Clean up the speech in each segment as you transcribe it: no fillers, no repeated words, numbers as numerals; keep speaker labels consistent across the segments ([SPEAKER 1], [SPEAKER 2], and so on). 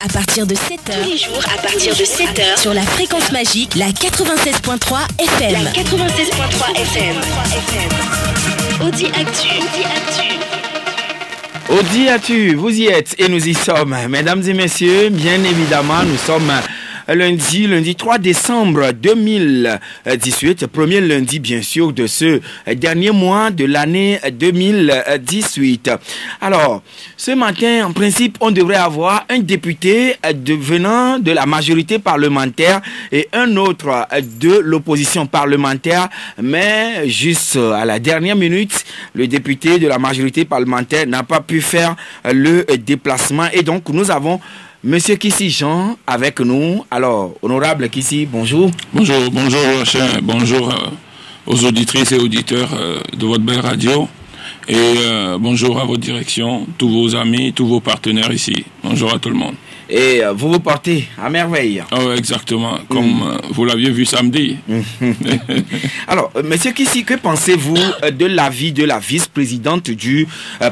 [SPEAKER 1] À partir de 7h,
[SPEAKER 2] tous les jours à partir de 7h,
[SPEAKER 1] sur la fréquence magique, la 96.3 FM.
[SPEAKER 2] La 96.3 FM. Audi Actu.
[SPEAKER 3] Audi Actu, vous y êtes et nous y sommes. Mesdames et messieurs, bien évidemment, nous sommes lundi 3 décembre 2018, premier lundi bien sûr de ce dernier mois de l'année 2018. Alors, ce matin, en principe, on devrait avoir un député venant de la majorité parlementaire et un autre de l'opposition parlementaire, mais juste à la dernière minute, le député de la majorité parlementaire n'a pas pu faire le déplacement et donc nous avons Monsieur Kissi Jean avec nous. Alors, honorable Kissi, bonjour.
[SPEAKER 4] Bonjour, Rocher. Bonjour aux auditrices et auditeurs de votre belle radio. Et bonjour à votre direction, tous vos amis, tous vos partenaires ici. Bonjour à tout le monde.
[SPEAKER 3] Et vous vous portez à merveille.
[SPEAKER 4] Oh, exactement, comme vous l'aviez vu samedi.
[SPEAKER 3] Alors, monsieur Kissi, que pensez-vous de l'avis de la vice-présidente du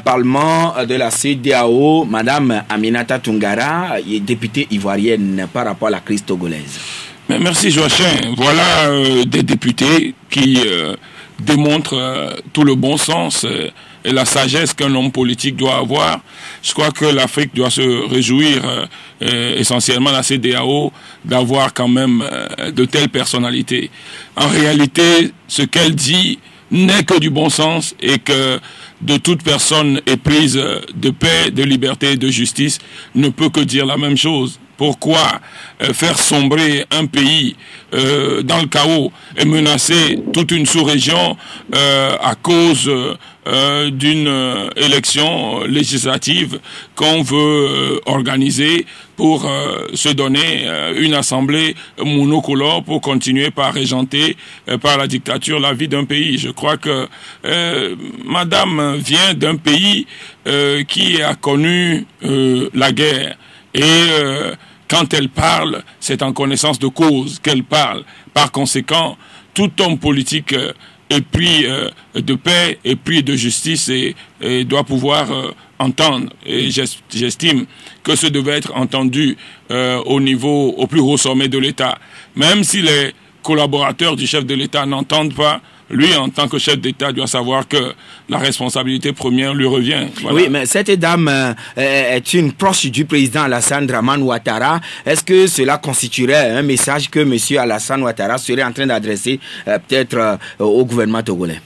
[SPEAKER 3] Parlement de la CEDEAO, Madame Aminata Toungara, députée ivoirienne, par rapport à la crise togolaise?
[SPEAKER 4] Mais merci Joachim. Voilà des députés qui démontrent tout le bon sens et la sagesse qu'un homme politique doit avoir. Je crois que l'Afrique doit se réjouir, essentiellement la CEDEAO, d'avoir quand même de telles personnalités. En réalité, ce qu'elle dit n'est que du bon sens et que de toute personne éprise de paix, de liberté et de justice ne peut que dire la même chose. Pourquoi faire sombrer un pays dans le chaos et menacer toute une sous-région à cause d'une élection législative qu'on veut organiser pour se donner une assemblée monocolore pour continuer par régenter par la dictature la vie d'un pays. Je crois que Madame vient d'un pays qui a connu la guerre et quand elle parle, c'est en connaissance de cause qu'elle parle. Par conséquent, tout homme politique épris de paix, épris de justice et doit pouvoir entendre. Et j'estime que ce devait être entendu au plus haut sommet de l'État. Même si les collaborateurs du chef de l'État n'entendent pas, lui, en tant que chef d'État, doit savoir que la responsabilité première lui revient. Voilà.
[SPEAKER 3] Oui, mais cette dame est une proche du président Alassane Dramane Ouattara. Est-ce que cela constituerait un message que M. Alassane Ouattara serait en train d'adresser peut-être au gouvernement togolais?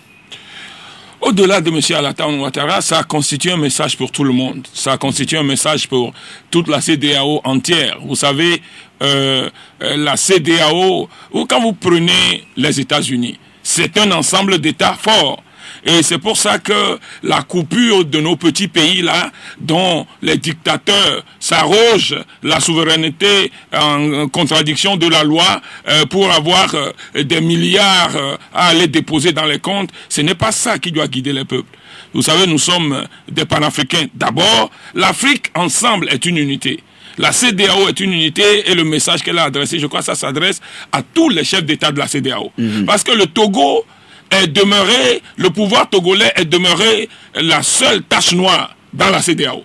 [SPEAKER 4] Au-delà de M. Alassane Ouattara, ça constitue un message pour tout le monde. Ça constitue un message pour toute la CEDEAO entière. Vous savez, la CEDEAO, quand vous prenez les États-Unis, c'est un ensemble d'États forts. Et c'est pour ça que la coupure de nos petits pays-là, dont les dictateurs s'arrogent la souveraineté en contradiction de la loi pour avoir des milliards à aller déposer dans les comptes, ce n'est pas ça qui doit guider les peuples. Vous savez, nous sommes des panafricains. D'abord, l'Afrique ensemble est une unité. La CEDEAO est une unité et le message qu'elle a adressé, je crois que ça s'adresse à tous les chefs d'État de la CEDEAO. Parce que le Togo est demeuré, le pouvoir togolais est demeuré la seule tache noire dans la CEDEAO.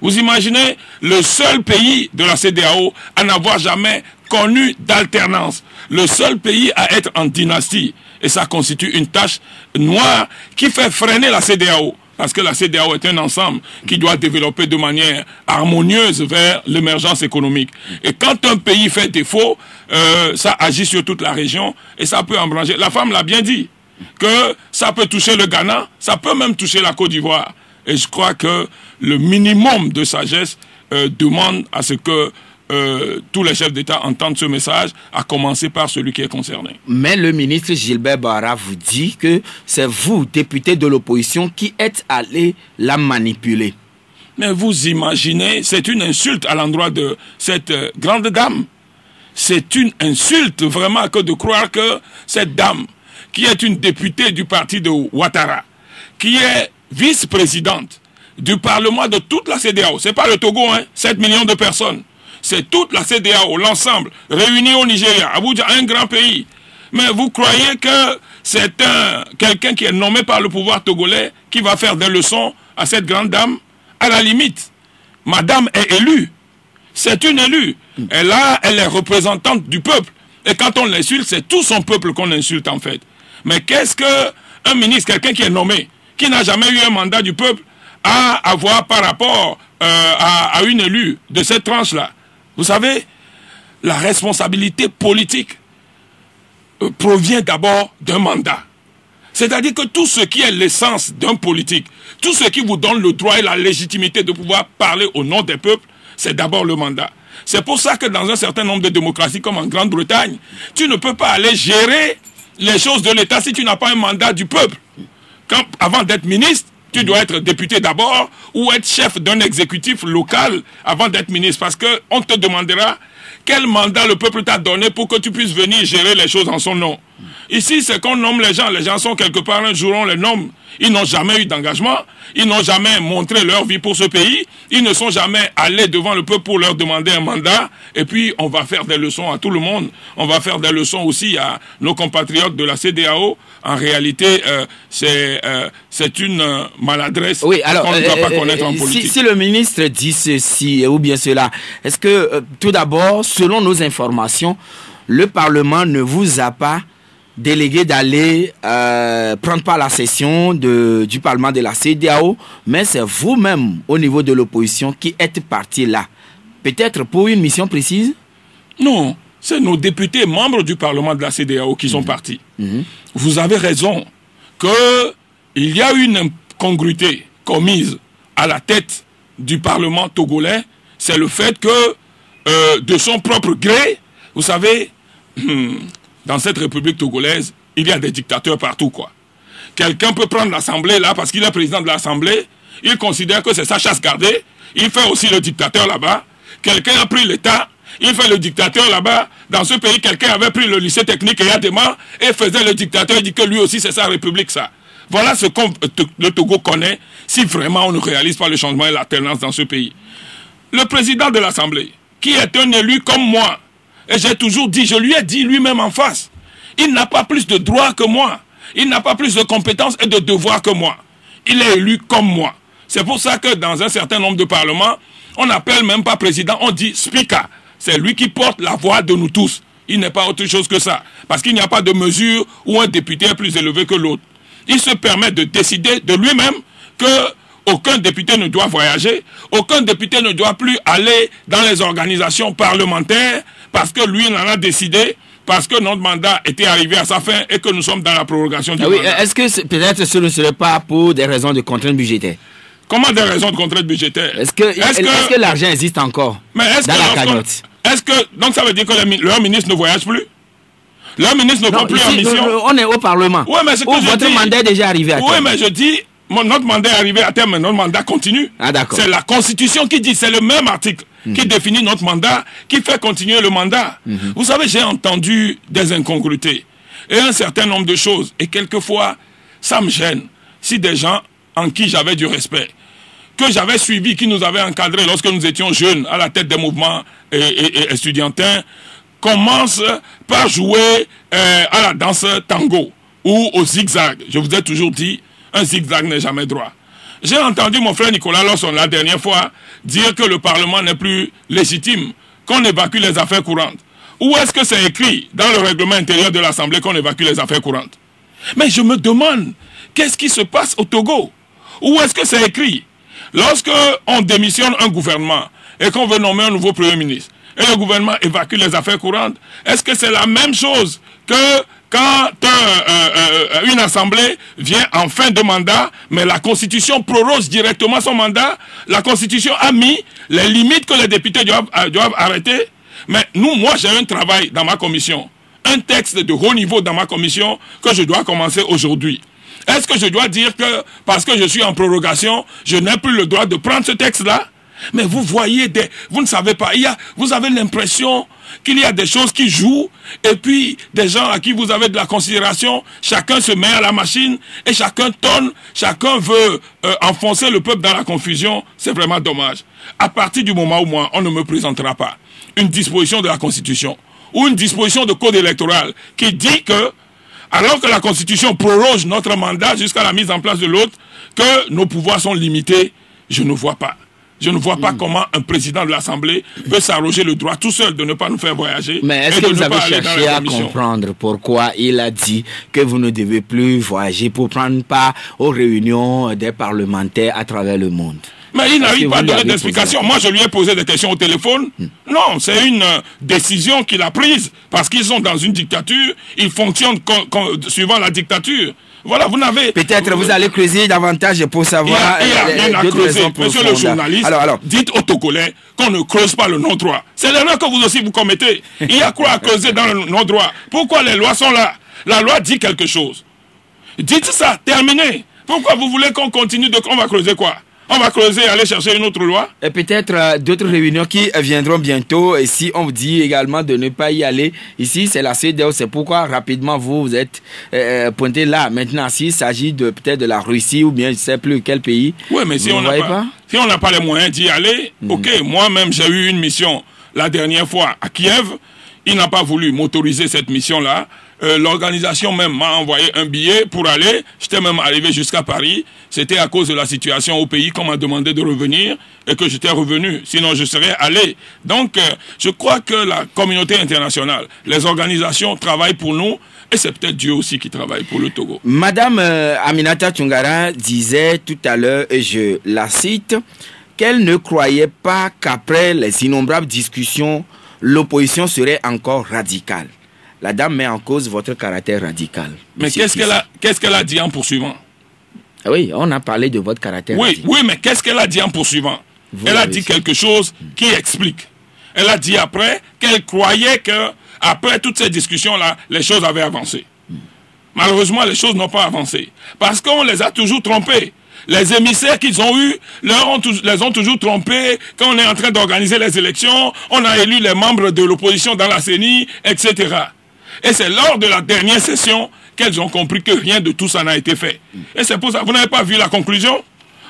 [SPEAKER 4] Vous imaginez le seul pays de la CEDEAO à n'avoir jamais connu d'alternance. Le seul pays à être en dynastie. Et ça constitue une tache noire qui fait freiner la CEDEAO. Parce que la CEDEAO est un ensemble qui doit développer de manière harmonieuse vers l'émergence économique. Et quand un pays fait défaut, ça agit sur toute la région et ça peut embrancher. La femme l'a bien dit, que ça peut toucher le Ghana, ça peut même toucher la Côte d'Ivoire. Et je crois que le minimum de sagesse demande à ce que tous les chefs d'État entendent ce message, à commencer par celui qui est concerné.
[SPEAKER 3] Mais le ministre Gilbert Bara vous dit que c'est vous, député de l'opposition, qui êtes allé la manipuler.
[SPEAKER 4] Mais vous imaginez, c'est une insulte à l'endroit de cette grande dame. C'est une insulte vraiment que de croire que cette dame, qui est une députée du parti de Ouattara, qui est vice-présidente du Parlement de toute la CEDEAO, c'est pas le Togo, 7 millions de personnes, c'est toute la CEDEAO, l'ensemble, réunie au Nigeria, Abuja, un grand pays. Mais vous croyez que c'est quelqu'un qui est nommé par le pouvoir togolais qui va faire des leçons à cette grande dame? À la limite, madame est élue. C'est une élue. Et là, elle est représentante du peuple. Et quand on l'insulte, c'est tout son peuple qu'on insulte en fait. Mais qu'est-ce qu'un ministre, quelqu'un qui est nommé, qui n'a jamais eu un mandat du peuple, a à avoir par rapport à une élue de cette tranche-là? Vous savez, la responsabilité politique provient d'abord d'un mandat. C'est-à-dire que tout ce qui est l'essence d'un politique, tout ce qui vous donne le droit et la légitimité de pouvoir parler au nom des peuples, c'est d'abord le mandat. C'est pour ça que dans un certain nombre de démocraties comme en Grande-Bretagne, tu ne peux pas aller gérer les choses de l'État si tu n'as pas un mandat du peuple. Avant d'être ministre, tu dois être député d'abord ou être chef d'un exécutif local avant d'être ministre. Parce qu'on te demandera quel mandat le peuple t'a donné pour que tu puisses venir gérer les choses en son nom. Ici, c'est qu'on nomme les gens. Les gens sont quelque part, un jour on les nomme. Ils n'ont jamais eu d'engagement. Ils n'ont jamais montré leur vie pour ce pays. Ils ne sont jamais allés devant le peuple pour leur demander un mandat. Et puis, on va faire des leçons à tout le monde. On va faire des leçons aussi à nos compatriotes de la CEDEAO. En réalité, c'est une maladresse qu'on ne doit pas connaître en politique.
[SPEAKER 3] Si le ministre dit ceci ou bien cela, est-ce que, tout d'abord, selon nos informations, le Parlement ne vous a pas délégué d'aller prendre part à la session du Parlement de la CEDEAO, mais c'est vous-même, au niveau de l'opposition, qui êtes parti là. Peut-être pour une mission précise?
[SPEAKER 4] Non, c'est nos députés membres du Parlement de la CEDEAO qui sont partis. Vous avez raison qu'il y a une incongruité commise à la tête du Parlement togolais. C'est le fait que, de son propre gré, vous savez, dans cette République togolaise, il y a des dictateurs partout, quoi. Quelqu'un peut prendre l'Assemblée, là, parce qu'il est président de l'Assemblée, il considère que c'est sa chasse gardée, il fait aussi le dictateur là-bas. Quelqu'un a pris l'État, il fait le dictateur là-bas. Dans ce pays, quelqu'un avait pris le lycée technique et Yadema et faisait le dictateur, il dit que lui aussi c'est sa République, ça. Voilà ce que le Togo connaît, si vraiment on ne réalise pas le changement et l'alternance dans ce pays. Le président de l'Assemblée, qui est un élu comme moi, et j'ai toujours dit, je lui ai dit lui-même en face, il n'a pas plus de droits que moi. Il n'a pas plus de compétences et de devoirs que moi. Il est élu comme moi. C'est pour ça que dans un certain nombre de parlements, on n'appelle même pas président, on dit speaker. C'est lui qui porte la voix de nous tous. Il n'est pas autre chose que ça. Parce qu'il n'y a pas de mesure où un député est plus élevé que l'autre. Il se permet de décider de lui-même que aucun député ne doit voyager, aucun député ne doit plus aller dans les organisations parlementaires parce que lui, il en a décidé, parce que notre mandat était arrivé à sa fin et que nous sommes dans la prorogation du mandat.
[SPEAKER 3] Est-ce que peut-être ce ne serait pas pour des raisons de contraintes budgétaires?
[SPEAKER 4] Comment des raisons de contraintes budgétaires?
[SPEAKER 3] Est-ce que l'argent existe encore dans la cagnotte?
[SPEAKER 4] Donc ça veut dire que leur ministre ne voyage plus? Leur ministre ne va plus en mission?
[SPEAKER 3] On est au Parlement.
[SPEAKER 4] Oui, mais c'est que
[SPEAKER 3] votre mandat est déjà arrivé à terme.
[SPEAKER 4] Oui, mais je dis... Notre mandat est arrivé à terme, mais notre mandat continue.
[SPEAKER 3] Ah, d'accord.
[SPEAKER 4] C'est la Constitution qui dit, c'est le même article qui définit notre mandat, qui fait continuer le mandat. Vous savez, j'ai entendu des incongruités et un certain nombre de choses. Et quelquefois, ça me gêne. Si des gens en qui j'avais du respect, que j'avais suivi, qui nous avaient encadrés lorsque nous étions jeunes à la tête des mouvements estudiantins, commencent par jouer à la danse tango ou au zigzag. Je vous ai toujours dit, un zigzag n'est jamais droit. J'ai entendu mon frère Nicolas Lawson la dernière fois dire que le Parlement n'est plus légitime, qu'on évacue les affaires courantes. Où est-ce que c'est écrit dans le règlement intérieur de l'Assemblée qu'on évacue les affaires courantes? Mais je me demande, qu'est-ce qui se passe au Togo? Où est-ce que c'est écrit? Lorsque on démissionne un gouvernement et qu'on veut nommer un nouveau Premier ministre, et le gouvernement évacue les affaires courantes, est-ce que c'est la même chose que quand une assemblée vient en fin de mandat, mais la Constitution proroge directement son mandat? La Constitution a mis les limites que les députés doivent arrêter. Mais moi j'ai un travail dans ma commission, un texte de haut niveau dans ma commission que je dois commencer aujourd'hui. Est-ce que je dois dire que parce que je suis en prorogation, je n'ai plus le droit de prendre ce texte-là? Mais vous voyez, vous ne savez pas, vous avez l'impression qu'il y a des choses qui jouent, et puis des gens à qui vous avez de la considération, chacun se met à la machine, et chacun tonne, chacun veut enfoncer le peuple dans la confusion. C'est vraiment dommage. À partir du moment où moi, on ne me présentera pas une disposition de la Constitution, ou une disposition de code électoral, qui dit que, alors que la Constitution proroge notre mandat jusqu'à la mise en place de l'autre, que nos pouvoirs sont limités, je ne vois pas. Je ne vois pas comment un président de l'Assemblée peut s'arroger le droit tout seul de ne pas nous faire voyager.
[SPEAKER 3] Mais est-ce que vous avez cherché à comprendre pourquoi il a dit que vous ne devez plus voyager pour prendre part aux réunions des parlementaires à travers le monde?
[SPEAKER 4] Mais il n'a eu pas donné d'explication. Moi, je lui ai posé des questions au téléphone. Non, c'est une décision qu'il a prise. Parce qu'ils sont dans une dictature, ils fonctionnent suivant la dictature. Voilà, vous n'avez...
[SPEAKER 3] Peut-être vous allez creuser davantage pour savoir...
[SPEAKER 4] Il n'y a rien à creuser. Monsieur le journaliste, dites aux Togolais qu'on ne creuse pas le non-droit. C'est l'erreur que vous aussi vous commettez. Il y a quoi à creuser dans le non-droit? Pourquoi les lois sont là? La loi dit quelque chose. Dites ça, terminez. Pourquoi vous voulez qu'on continue de... On va creuser quoi? On va creuser et aller chercher une autre loi. Et
[SPEAKER 3] peut-être d'autres réunions qui viendront bientôt. Et si on vous dit également de ne pas y aller, ici c'est la CEDEAO. C'est pourquoi rapidement vous êtes pointé là. Maintenant, s'il s'agit de peut-être de la Russie ou bien je ne sais plus quel pays.
[SPEAKER 4] Oui, mais si on n'a pas les moyens d'y aller, ok. Moi-même, j'ai eu une mission la dernière fois à Kiev. Il n'a pas voulu m'autoriser cette mission-là. L'organisation même m'a envoyé un billet pour aller. J'étais même arrivé jusqu'à Paris. C'était à cause de la situation au pays qu'on m'a demandé de revenir et que j'étais revenu. Sinon, je serais allé. Donc, je crois que la communauté internationale, les organisations travaillent pour nous et c'est peut-être Dieu aussi qui travaille pour le Togo.
[SPEAKER 3] Madame Aminata Toungara disait tout à l'heure, et je la cite, qu'elle ne croyait pas qu'après les innombrables discussions, l'opposition serait encore radicale. La dame met en cause votre caractère radical.
[SPEAKER 4] Mais qu'est-ce qu'elle a dit en poursuivant?
[SPEAKER 3] Oui, on a parlé de votre caractère radical.
[SPEAKER 4] Oui, mais qu'est-ce qu'elle a dit en poursuivant? Elle a dit quelque chose qui explique. Elle a dit après qu'elle croyait que après toutes ces discussions-là, les choses avaient avancé. Malheureusement, les choses n'ont pas avancé. Parce qu'on les a toujours trompés. Les émissaires qu'ils ont eus les ont toujours trompés. Quand on est en train d'organiser les élections, on a élu les membres de l'opposition dans la CENI, etc. Et c'est lors de la dernière session qu'elles ont compris que rien de tout ça n'a été fait. Et c'est pour ça, vous n'avez pas vu la conclusion?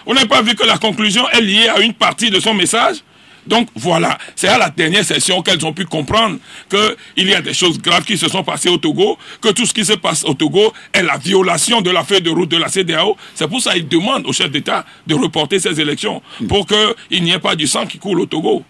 [SPEAKER 4] Vous n'avez pas vu que la conclusion est liée à une partie de son message? Donc voilà, c'est à la dernière session qu'elles ont pu comprendre qu'il y a des choses graves qui se sont passées au Togo, que tout ce qui se passe au Togo est la violation de la feuille de route de la CEDEAO. C'est pour ça qu'ils demandent au chef d'État de reporter ces élections pour qu'il n'y ait pas du sang qui coule au Togo.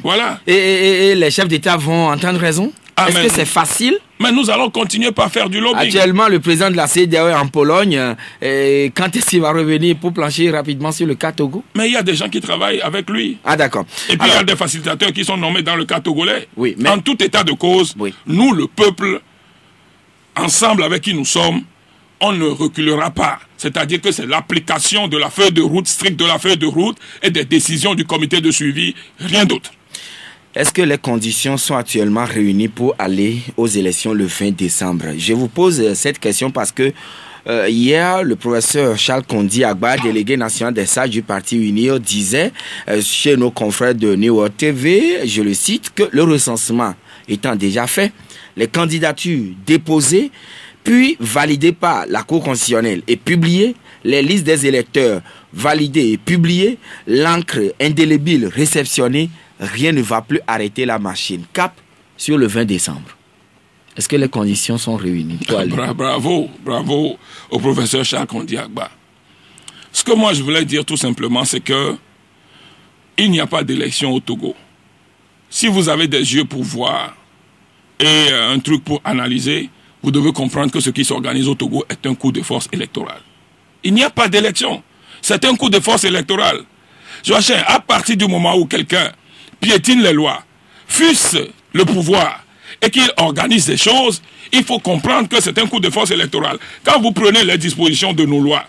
[SPEAKER 4] Voilà. Et
[SPEAKER 3] les chefs d'État vont entendre raison? Est-ce que c'est facile?
[SPEAKER 4] Mais nous allons continuer par faire du lobbying.
[SPEAKER 3] Actuellement, le président de la CEDEAO est en Pologne. Quand est-ce qu'il va revenir pour plancher rapidement sur le cas Togo?
[SPEAKER 4] Mais il y a des gens qui travaillent avec lui.
[SPEAKER 3] Ah, d'accord.
[SPEAKER 4] Et puis il y a des facilitateurs qui sont nommés dans le cas togolais.
[SPEAKER 3] Oui, mais...
[SPEAKER 4] En tout état de cause, nous, le peuple, ensemble avec qui nous sommes, on ne reculera pas. C'est-à-dire que c'est l'application de la feuille de route, stricte de la feuille de route et des décisions du comité de suivi, rien d'autre.
[SPEAKER 3] Est-ce que les conditions sont actuellement réunies pour aller aux élections le 20 décembre? Je vous pose cette question parce que hier, le professeur Charles Kondi Agba, délégué national des sages du Parti UNIR, disait chez nos confrères de New World TV, je le cite, que le recensement étant déjà fait, les candidatures déposées, puis validées par la Cour constitutionnelle et publiées, les listes des électeurs validées et publiées, l'encre indélébile réceptionnée, rien ne va plus arrêter la machine. Cap sur le 20 décembre. Est-ce que les conditions sont réunies?
[SPEAKER 4] Bravo au professeur Charles Kondi Agba. Ce que moi je voulais dire tout simplement, c'est que il n'y a pas d'élection au Togo. Si vous avez des yeux pour voir et un truc pour analyser, vous devez comprendre que ce qui s'organise au Togo est un coup de force électoral. Il n'y a pas d'élection. C'est un coup de force électoral. Joachim, à partir du moment où quelqu'un piétine les lois, fût-ce le pouvoir, et qu'il organise des choses, il faut comprendre que c'est un coup de force électoral. Quand vous prenez les dispositions de nos lois,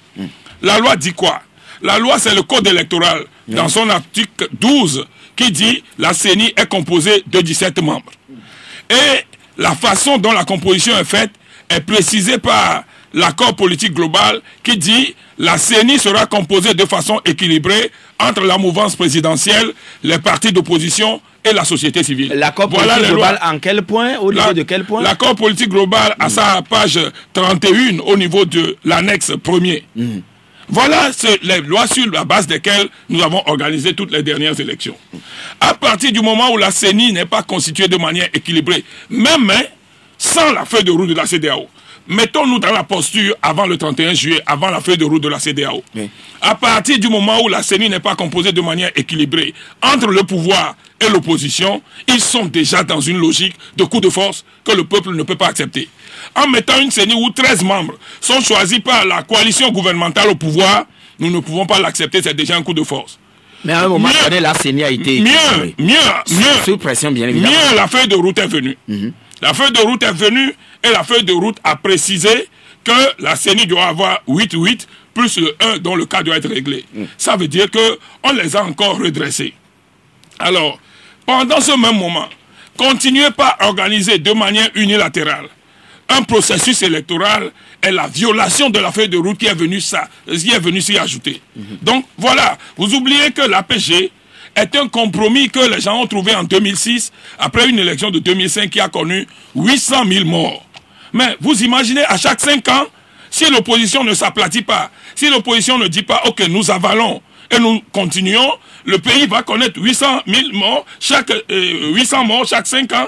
[SPEAKER 4] la loi dit quoi? La loi, c'est le code électoral, dans son article 12, qui dit la CENI est composée de 17 membres. Et la façon dont la composition est faite est précisée par l'accord politique global qui dit la CENI sera composée de façon équilibrée entre la mouvance présidentielle, les partis d'opposition et la société civile.
[SPEAKER 3] L'accord politique global en quel point? Au niveau de quel point?
[SPEAKER 4] L'accord politique global à sa page 31 au niveau de l'annexe 1er. Voilà les lois sur la base desquelles nous avons organisé toutes les dernières élections. À partir du moment où la CENI n'est pas constituée de manière équilibrée, même sans la feuille de route de la CEDEAO, mettons-nous dans la posture avant le 31 juillet, avant la feuille de route de la CEDEAO. Oui. À partir du moment où la CENI n'est pas composée de manière équilibrée entre le pouvoir et l'opposition, ils sont déjà dans une logique de coup de force que le peuple ne peut pas accepter. En mettant une CENI où 13 membres sont choisis par la coalition gouvernementale au pouvoir, nous ne pouvons pas l'accepter, c'est déjà un coup de force.
[SPEAKER 3] Mais à un moment donné, la CENI a été...
[SPEAKER 4] Mieux,
[SPEAKER 3] sous pression, bien évidemment.
[SPEAKER 4] Mieux, la feuille de route est venue. La feuille de route est venue et la feuille de route a précisé que la CENI doit avoir 8-8 plus le 1 dont le cas doit être réglé. Ça veut dire qu'on les a encore redressés. Alors, pendant ce même moment, continuez pas à organiser de manière unilatérale un processus électoral est la violation de la feuille de route qui est venue s'y ajouter. Donc voilà, vous oubliez que l'APG est un compromis que les gens ont trouvé en 2006 après une élection de 2005 qui a connu 800 000 morts. Mais vous imaginez à chaque 5 ans, si l'opposition ne s'aplatit pas, si l'opposition ne dit pas « Ok, nous avalons et nous continuons », le pays va connaître 800 000 morts, 800 morts chaque 5 ans.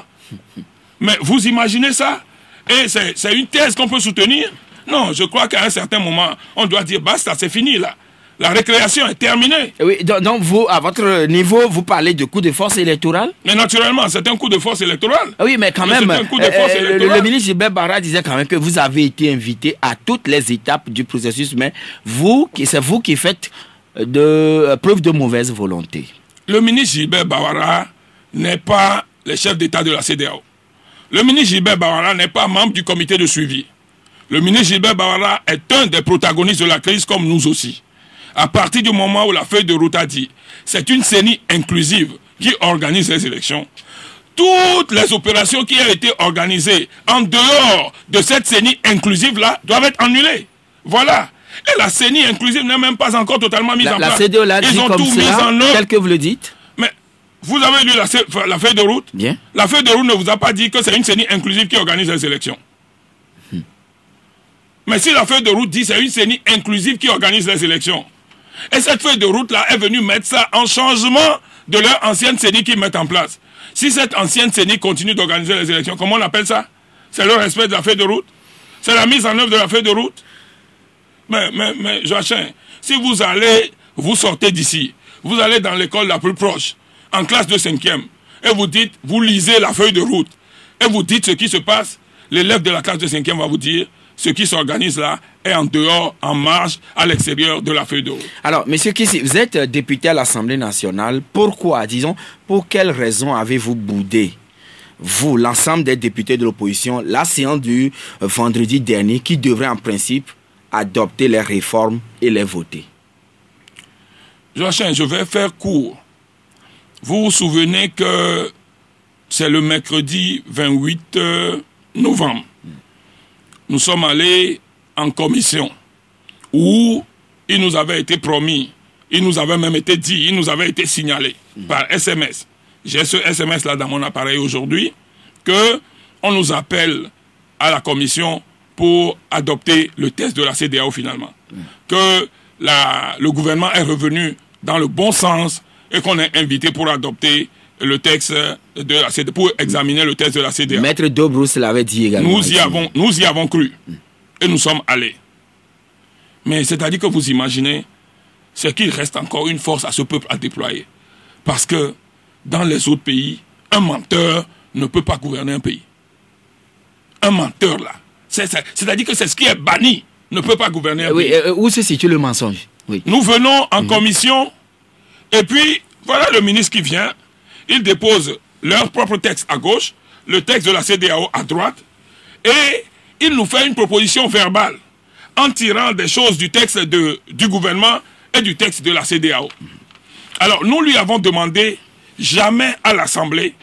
[SPEAKER 4] Mais vous imaginez ça? Et c'est une thèse qu'on peut soutenir? Non, je crois qu'à un certain moment, on doit dire basta, c'est fini là. La récréation est terminée.
[SPEAKER 3] Oui, donc vous, à votre niveau, vous parlez de coup de force électoral?
[SPEAKER 4] Mais naturellement, c'est un coup de force électoral.
[SPEAKER 3] Oui, mais quand même, le ministre Gilbert Barra disait quand même que vous avez été invité à toutes les étapes du processus, mais c'est vous qui faites preuve de mauvaise volonté.
[SPEAKER 4] Le ministre Gilbert Barra n'est pas le chef d'État de la CEDEAO. Le ministre Gilbert Barra n'est pas membre du comité de suivi. Le ministre Gilbert Barra est un des protagonistes de la crise comme nous aussi. À partir du moment où la feuille de route a dit c'est une CENI inclusive qui organise les élections, toutes les opérations qui ont été organisées en dehors de cette CENI inclusive-là doivent être annulées. Voilà. Et la CENI inclusive n'est même pas encore totalement mise en place.
[SPEAKER 3] La CEDEAO l'a dit comme cela, tel que vous le dites.
[SPEAKER 4] Mais vous avez lu la feuille de route?
[SPEAKER 3] Bien.
[SPEAKER 4] La feuille de route ne vous a pas dit que c'est une CENI inclusive qui organise les élections. Mais si la feuille de route dit c'est une CENI inclusive qui organise les élections, et cette feuille de route-là est venue mettre ça en changement de leur ancienne CENI qu'ils mettent en place. Si cette ancienne CENI continue d'organiser les élections, comment on appelle ça? C'est le respect de la feuille de route? C'est la mise en œuvre de la feuille de route? Mais Joachim, si vous sortez d'ici, vous allez dans l'école la plus proche, en classe de 5e, et vous lisez la feuille de route, et vous dites ce qui se passe, l'élève de la classe de 5e va vous dire, ce qui s'organise là est en dehors, en marge, à l'extérieur de la feuille de route.
[SPEAKER 3] Alors, monsieur Kissi, vous êtes député à l'Assemblée nationale. Pourquoi, disons, pour quelles raisons avez-vous boudé, vous, l'ensemble des députés de l'opposition, la séance du vendredi dernier, qui devrait en principe adopter les réformes et les voter?
[SPEAKER 4] Joachim, je vais faire court. Vous vous souvenez que c'est le mercredi 28 novembre. Nous sommes allés en commission où il nous avait été promis, il nous avait même été dit, il nous avait été signalé par SMS. J'ai ce SMS-là dans mon appareil aujourd'hui, qu'on nous appelle à la commission pour adopter le texte de la CEDEAO finalement. Que le gouvernement est revenu dans le bon sens et qu'on est invité pour adopter le texte de la CEDEAO, pour examiner le texte de la CEDEAO.
[SPEAKER 3] Maître Dobrousse l'avait dit également.
[SPEAKER 4] Nous y avons cru. Et nous sommes allés. Mais c'est-à-dire que vous imaginez, c'est qu'il reste encore une force à ce peuple à déployer. Parce que dans les autres pays, un menteur ne peut pas gouverner un pays. Un menteur là. C'est-à-dire que c'est ce qui est banni, ne peut pas gouverner un pays.
[SPEAKER 3] Où se situe le mensonge? Oui.
[SPEAKER 4] Nous venons en commission, et puis voilà le ministre qui vient. Ils déposent leur propre texte à gauche, le texte de la CEDEAO à droite, et il nous fait une proposition verbale en tirant des choses du texte du gouvernement et du texte de la CEDEAO. Alors, nous lui avons demandé, jamais à l'Assemblée,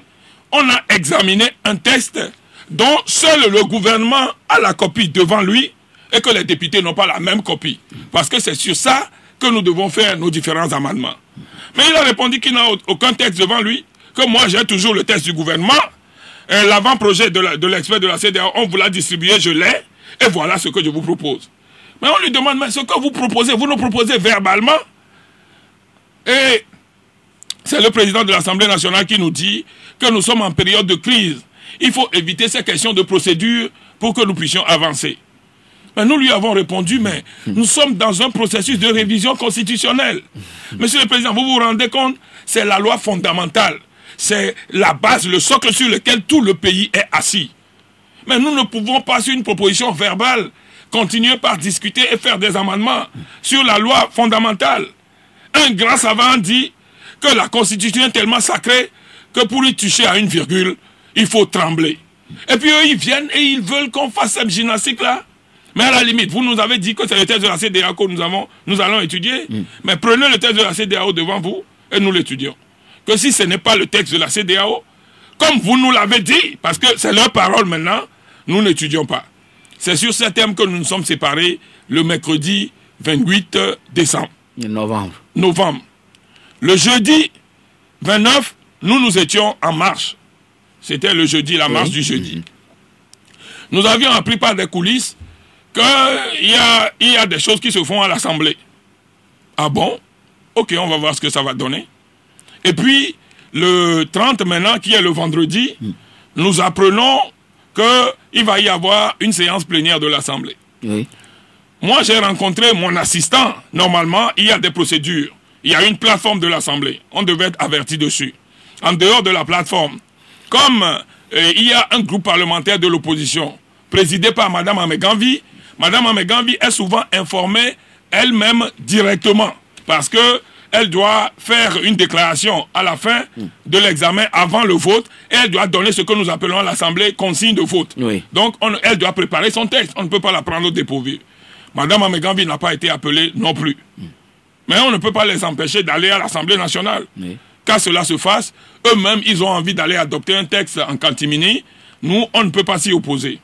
[SPEAKER 4] on a examiné un texte dont seul le gouvernement a la copie devant lui et que les députés n'ont pas la même copie. Parce que c'est sur ça que nous devons faire nos différents amendements. Mais il a répondu qu'il n'a aucun texte devant lui, que moi j'ai toujours le texte du gouvernement, l'avant-projet de l'expert de la CEDEAO, on vous l'a distribué, je l'ai, et voilà ce que je vous propose. Mais on lui demande, mais ce que vous proposez, vous nous proposez verbalement. Et c'est le président de l'Assemblée nationale qui nous dit que nous sommes en période de crise. Il faut éviter ces questions de procédure pour que nous puissions avancer. Mais nous lui avons répondu, mais nous sommes dans un processus de révision constitutionnelle. Monsieur le Président, vous vous rendez compte? C'est la loi fondamentale. C'est la base, le socle sur lequel tout le pays est assis. Mais nous ne pouvons pas, sur une proposition verbale, continuer par discuter et faire des amendements sur la loi fondamentale. Un grand savant dit que la Constitution est tellement sacrée que pour y toucher à une virgule, il faut trembler. Et puis eux, ils viennent et ils veulent qu'on fasse cette gymnastique-là. Mais à la limite, vous nous avez dit que c'est le texte de la CEDEAO que nous allons étudier. Mais prenez le texte de la CEDEAO devant vous et nous l'étudions. Que si ce n'est pas le texte de la CEDEAO, comme vous nous l'avez dit, parce que c'est leur parole maintenant, nous n'étudions pas. C'est sur ce thème que nous nous sommes séparés le mercredi 28 décembre. Novembre. Le jeudi 29, nous étions en marche. C'était le jeudi, la marche du jeudi. Nous avions appris par des coulisses qu'il y a des choses qui se font à l'Assemblée. Ah bon? Ok, on va voir ce que ça va donner. Et puis, le 30 maintenant, qui est le vendredi, nous apprenons qu'il va y avoir une séance plénière de l'Assemblée. Oui. Moi, j'ai rencontré mon assistant. Normalement, il y a des procédures. Il y a une plateforme de l'Assemblée. On devait être averti dessus. En dehors de la plateforme, comme il y a un groupe parlementaire de l'opposition, présidé par Mme Ameganvi, Mme Ameganvi est souvent informée elle-même directement. Parce qu'elle doit faire une déclaration à la fin de l'examen, avant le vote, et elle doit donner ce que nous appelons à l'Assemblée consigne de vote. Oui. Donc, elle doit préparer son texte. On ne peut pas la prendre au dépourvu. Mme Ameganvi n'a pas été appelée non plus. Mais on ne peut pas les empêcher d'aller à l'Assemblée nationale. Oui. Qu'à cela se fasse, eux-mêmes, ils ont envie d'aller adopter un texte en catimini. Nous, on ne peut pas s'y opposer.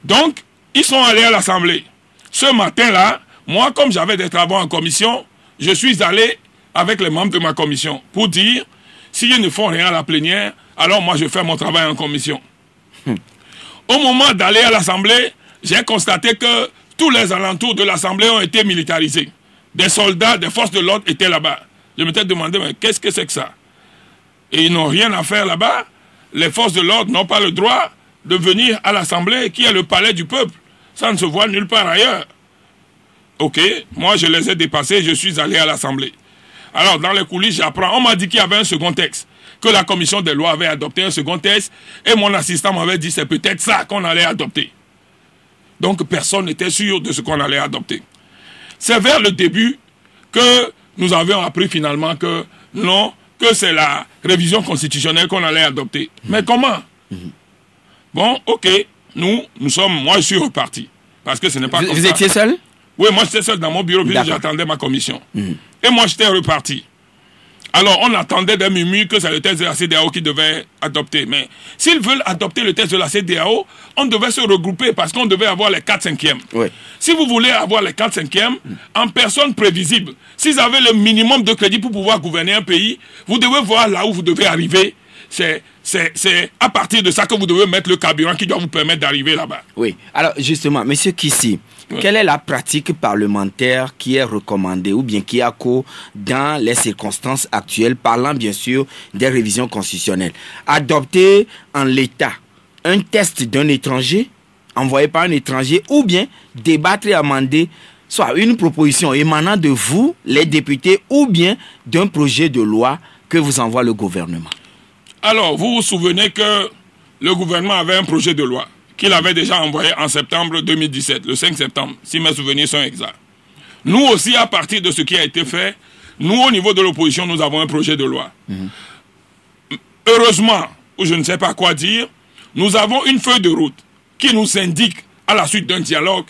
[SPEAKER 4] Donc, ils sont allés à l'Assemblée. Ce matin-là, moi, comme j'avais des travaux en commission, je suis allé avec les membres de ma commission pour dire, s'ils ne font rien à la plénière, alors moi, je fais mon travail en commission. Au moment d'aller à l'Assemblée, j'ai constaté que tous les alentours de l'Assemblée ont été militarisés. Des soldats, des forces de l'ordre étaient là-bas. Je m'étais demandé, mais qu'est-ce que c'est que ça? Et ils n'ont rien à faire là-bas. Les forces de l'ordre n'ont pas le droit de venir à l'Assemblée, qui est le palais du peuple. Ça ne se voit nulle part ailleurs. Ok, moi je les ai dépassés, je suis allé à l'Assemblée. Alors dans les coulisses, j'apprends, on m'a dit qu'il y avait un second texte, que la commission des lois avait adopté un second texte, et mon assistant m'avait dit c'est peut-être ça qu'on allait adopter. Donc personne n'était sûr de ce qu'on allait adopter. C'est vers le début que nous avions appris finalement que non, que c'est la révision constitutionnelle qu'on allait adopter. Mais comment? Bon, ok, moi je suis reparti. Parce que ce n'est pas comme ça.
[SPEAKER 3] Vous étiez seul?
[SPEAKER 4] Oui, moi j'étais seul dans mon bureau, puis j'attendais ma commission. Et moi j'étais reparti. Alors on attendait des murmures que c'est le texte de la CEDEAO qui devait adopter. Mais s'ils veulent adopter le texte de la CEDEAO, on devait se regrouper parce qu'on devait avoir les 4/5e. Oui. Si vous voulez avoir les 4/5e, en personne prévisible, s'ils avaient le minimum de crédit pour pouvoir gouverner un pays, vous devez voir là où vous devez arriver. C'est à partir de ça que vous devez mettre le carburant qui doit vous permettre d'arriver là-bas. Oui.
[SPEAKER 3] Alors, justement, monsieur Kissi, quelle est la pratique parlementaire qui est recommandée ou bien qui a cours dans les circonstances actuelles, parlant bien sûr des révisions constitutionnelles? Adopter en l'état un texte d'un étranger, envoyé par un étranger, ou bien débattre et amender soit une proposition émanant de vous, les députés, ou bien d'un projet de loi que vous envoie le gouvernement?
[SPEAKER 4] Alors, vous vous souvenez que le gouvernement avait un projet de loi qu'il avait déjà envoyé en septembre 2017, le 5 septembre, si mes souvenirs sont exacts. Nous aussi, à partir de ce qui a été fait, nous, au niveau de l'opposition, nous avons un projet de loi. Heureusement, ou je ne sais pas quoi dire, nous avons une feuille de route qui nous indique, à la suite d'un dialogue,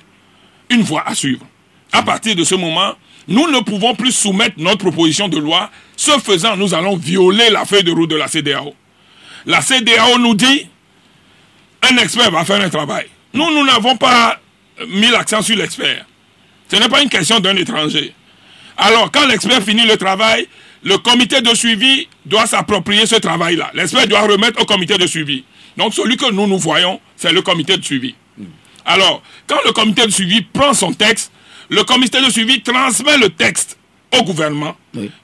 [SPEAKER 4] une voie à suivre. À partir de ce moment, nous ne pouvons plus soumettre notre proposition de loi. Ce faisant, nous allons violer la feuille de route de la CEDEAO. La CEDEAO nous dit, un expert va faire un travail. Nous n'avons pas mis l'accent sur l'expert. Ce n'est pas une question d'un étranger. Alors, quand l'expert finit le travail, le comité de suivi doit s'approprier ce travail-là. L'expert doit remettre au comité de suivi. Donc, celui que nous voyons, c'est le comité de suivi. Alors, quand le comité de suivi prend son texte, le comité de suivi transmet le texte au gouvernement,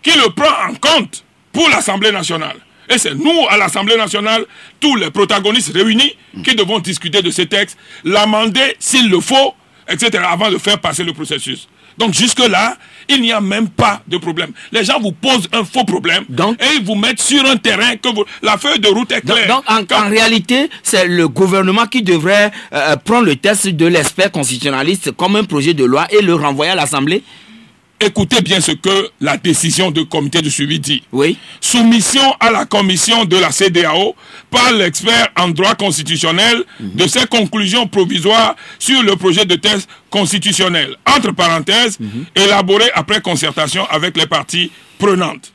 [SPEAKER 4] qui le prend en compte pour l'Assemblée nationale. Et c'est nous, à l'Assemblée nationale, tous les protagonistes réunis, qui devons discuter de ces textes, l'amender s'il le faut, etc., avant de faire passer le processus. Donc jusque-là, il n'y a même pas de problème. Les gens vous posent un faux problème et ils vous mettent sur un terrain que la feuille de route est claire.
[SPEAKER 3] Donc en réalité, c'est le gouvernement qui devrait prendre le test de l'expert constitutionnaliste comme un projet de loi et le renvoyer à l'Assemblée.
[SPEAKER 4] Écoutez bien ce que la décision du comité de suivi dit.
[SPEAKER 3] Oui.
[SPEAKER 4] Soumission à la commission de la CEDEAO par l'expert en droit constitutionnel de ses conclusions provisoires sur le projet de texte constitutionnel. Entre parenthèses, élaboré après concertation avec les parties prenantes.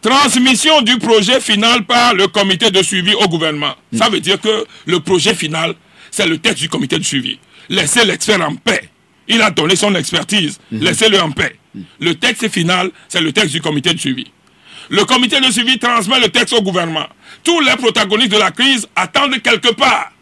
[SPEAKER 4] Transmission du projet final par le comité de suivi au gouvernement. Ça veut dire que le projet final, c'est le texte du comité de suivi. Laissez l'expert en paix. Il a donné son expertise. Laissez-le en paix. Le texte final, c'est le texte du comité de suivi. Le comité de suivi transmet le texte au gouvernement. Tous les protagonistes de la crise attendent quelque part.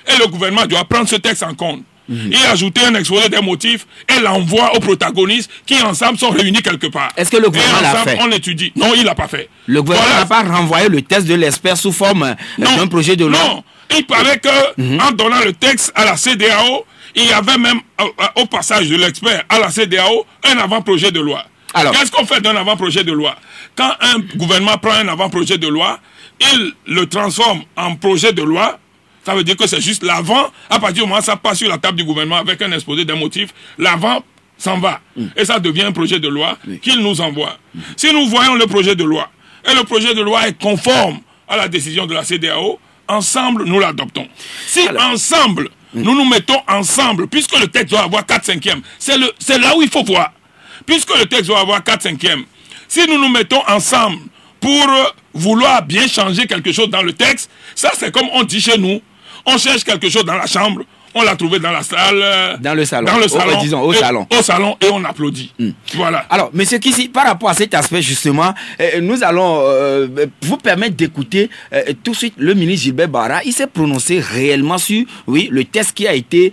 [SPEAKER 4] Et le gouvernement doit prendre ce texte en compte. Et ajouter un exposé des motifs et l'envoie aux protagonistes qui ensemble sont réunis quelque part.
[SPEAKER 3] Est-ce que le gouvernement l'a fait?
[SPEAKER 4] On étudie. Non, il l'a pas fait.
[SPEAKER 3] Le gouvernement n'a pas renvoyé le test de l'expert sous forme d'un projet de loi?
[SPEAKER 4] Non, il paraît que en donnant le texte à la CEDEAO, il y avait même, au passage de l'expert à la CEDEAO, un avant-projet de loi. Qu'est-ce qu'on fait d'un avant-projet de loi? Quand un gouvernement prend un avant-projet de loi, il le transforme en projet de loi. Ça veut dire que c'est juste l'avant. À partir du moment où ça passe sur la table du gouvernement avec un exposé des motifs, l'avant s'en va. Et ça devient un projet de loi qu'il nous envoie. Si nous voyons le projet de loi, et le projet de loi est conforme à la décision de la CEDEAO, ensemble, nous l'adoptons. Si ensemble, nous nous mettons ensemble, puisque le texte doit avoir 4/5e, c'est là où il faut voir. Puisque le texte doit avoir 4/5e, si nous nous mettons ensemble pour vouloir bien changer quelque chose dans le texte, ça c'est comme on dit chez nous, on cherche quelque chose dans la chambre, on l'a trouvé dans la salle.
[SPEAKER 3] Dans le salon.
[SPEAKER 4] Au salon. Au salon et on applaudit. Voilà.
[SPEAKER 3] Alors, monsieur Kissi, par rapport à cet aspect justement, nous allons vous permettre d'écouter tout de suite le ministre Gilbert Barra. Il s'est prononcé réellement sur le test qui a été,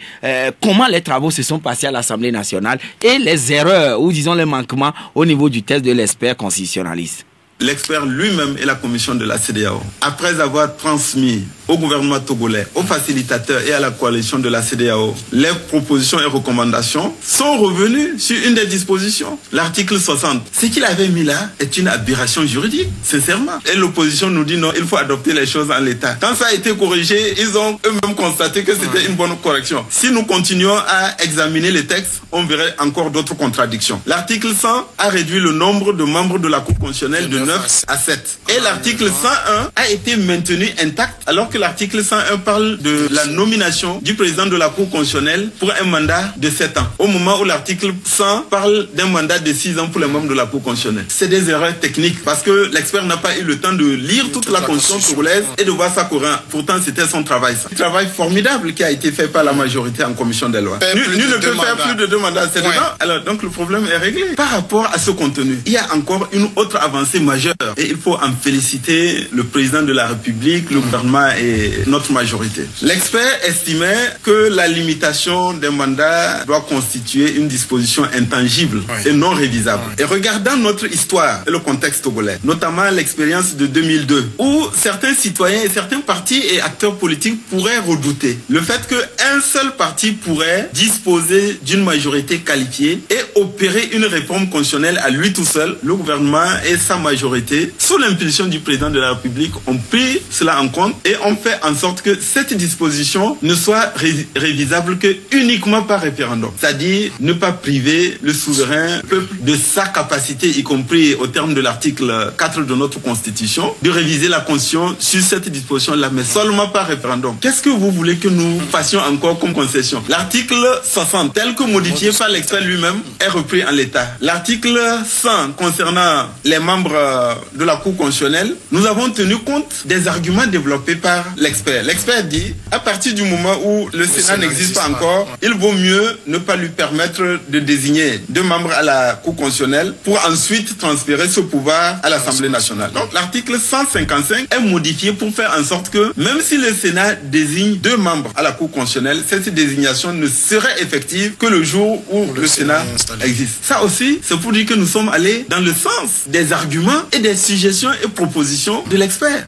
[SPEAKER 3] comment les travaux se sont passés à l'Assemblée nationale et les erreurs ou disons les manquements au niveau du test de l'expert constitutionnaliste.
[SPEAKER 5] L'expert lui-même et la commission de la CEDEAO, après avoir transmis au gouvernement togolais, aux facilitateurs et à la coalition de la CEDEAO les propositions et recommandations, sont revenus sur une des dispositions, l'article 60. Ce qu'il avait mis là est une aberration juridique, sincèrement. Et l'opposition nous dit non, il faut adopter les choses en l'état. Quand ça a été corrigé, ils ont eux-mêmes constaté que c'était une bonne correction. Si nous continuons à examiner les textes, on verrait encore d'autres contradictions. L'article 100 a réduit le nombre de membres de la Cour constitutionnelle de 9 à 7. Et l'article 101 a été maintenu intact, alors que l'article 101 parle de la nomination du président de la Cour constitutionnelle pour un mandat de 7 ans. Au moment où l'article 100 parle d'un mandat de 6 ans pour les membres de la Cour constitutionnelle. C'est des erreurs techniques parce que l'expert n'a pas eu le temps de lire toute la constitution togolaise et de voir ça cohérent. Pourtant, c'était son travail. Un travail formidable qui a été fait par la majorité en commission des lois. Nul ne peut faire plus de 2 mandats. C'est dedans. Alors, donc le problème est réglé. Par rapport à ce contenu, il y a encore une autre avancée majeure. Et il faut en féliciter le président de la République, le gouvernement et notre majorité. L'expert estimait que la limitation des mandats doit constituer une disposition intangible et non révisable. Et regardant notre histoire et le contexte togolais, notamment l'expérience de 2002, où certains citoyens et certains partis et acteurs politiques pourraient redouter le fait qu'un seul parti pourrait disposer d'une majorité qualifiée et opérer une réforme constitutionnelle à lui tout seul. Le gouvernement et sa majorité, sous l'impulsion du président de la République, ont pris cela en compte et ont fait en sorte que cette disposition ne soit révisable que uniquement par référendum. C'est-à-dire ne pas priver le souverain peuple de sa capacité, y compris au terme de l'article 4 de notre Constitution, de réviser la Constitution sur cette disposition-là, mais seulement par référendum. Qu'est-ce que vous voulez que nous fassions encore comme concession? L'article 60, tel que modifié par l'expert lui-même, est repris en l'état. L'article 100 concernant les membres de la Cour constitutionnelle, nous avons tenu compte des arguments développés par l'expert. L'expert dit, à partir du moment où le Sénat n'existe pas encore, il vaut mieux ne pas lui permettre de désigner 2 membres à la Cour constitutionnelle pour ensuite transférer ce pouvoir à l'Assemblée nationale. Donc l'article 155 est modifié pour faire en sorte que même si le Sénat désigne 2 membres à la Cour constitutionnelle, cette désignation ne serait effective que le jour où le Sénat existe. Ça aussi, c'est pour dire que nous sommes allés dans le sens des arguments et des suggestions et propositions de l'expert.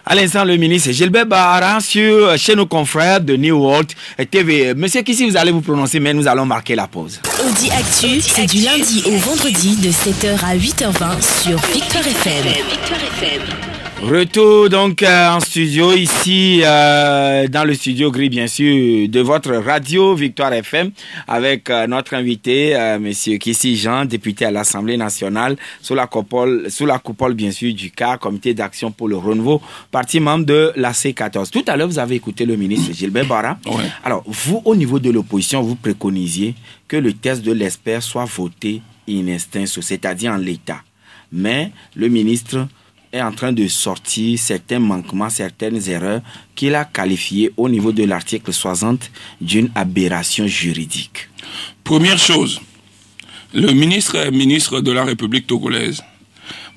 [SPEAKER 3] À l'instant, le ministre Gilbert Bahara chez nos confrères de New World TV. Monsieur Kissi, vous allez vous prononcer, mais nous allons marquer la pause.
[SPEAKER 1] Audi Actu, c'est du lundi au vendredi de 7h à 8h20 sur Victoire FM.
[SPEAKER 3] Retour donc en studio ici dans le studio gris bien sûr de votre radio Victoire FM avec notre invité monsieur Kissi Jean, député à l'Assemblée nationale sous la coupole bien sûr du CAR, Comité d'action pour le renouveau, parti membre de la C14. Tout à l'heure vous avez écouté le ministre Gilbert Bahara. Ouais. Alors vous au niveau de l'opposition vous préconisiez que le test de l'expert soit voté in extenso, c'est-à-dire en l'état. Mais le ministre est en train de sortir certains manquements, certaines erreurs qu'il a qualifiées au niveau de l'article 60 d'une aberration juridique.
[SPEAKER 4] Première chose, le ministre est ministre de la République togolaise.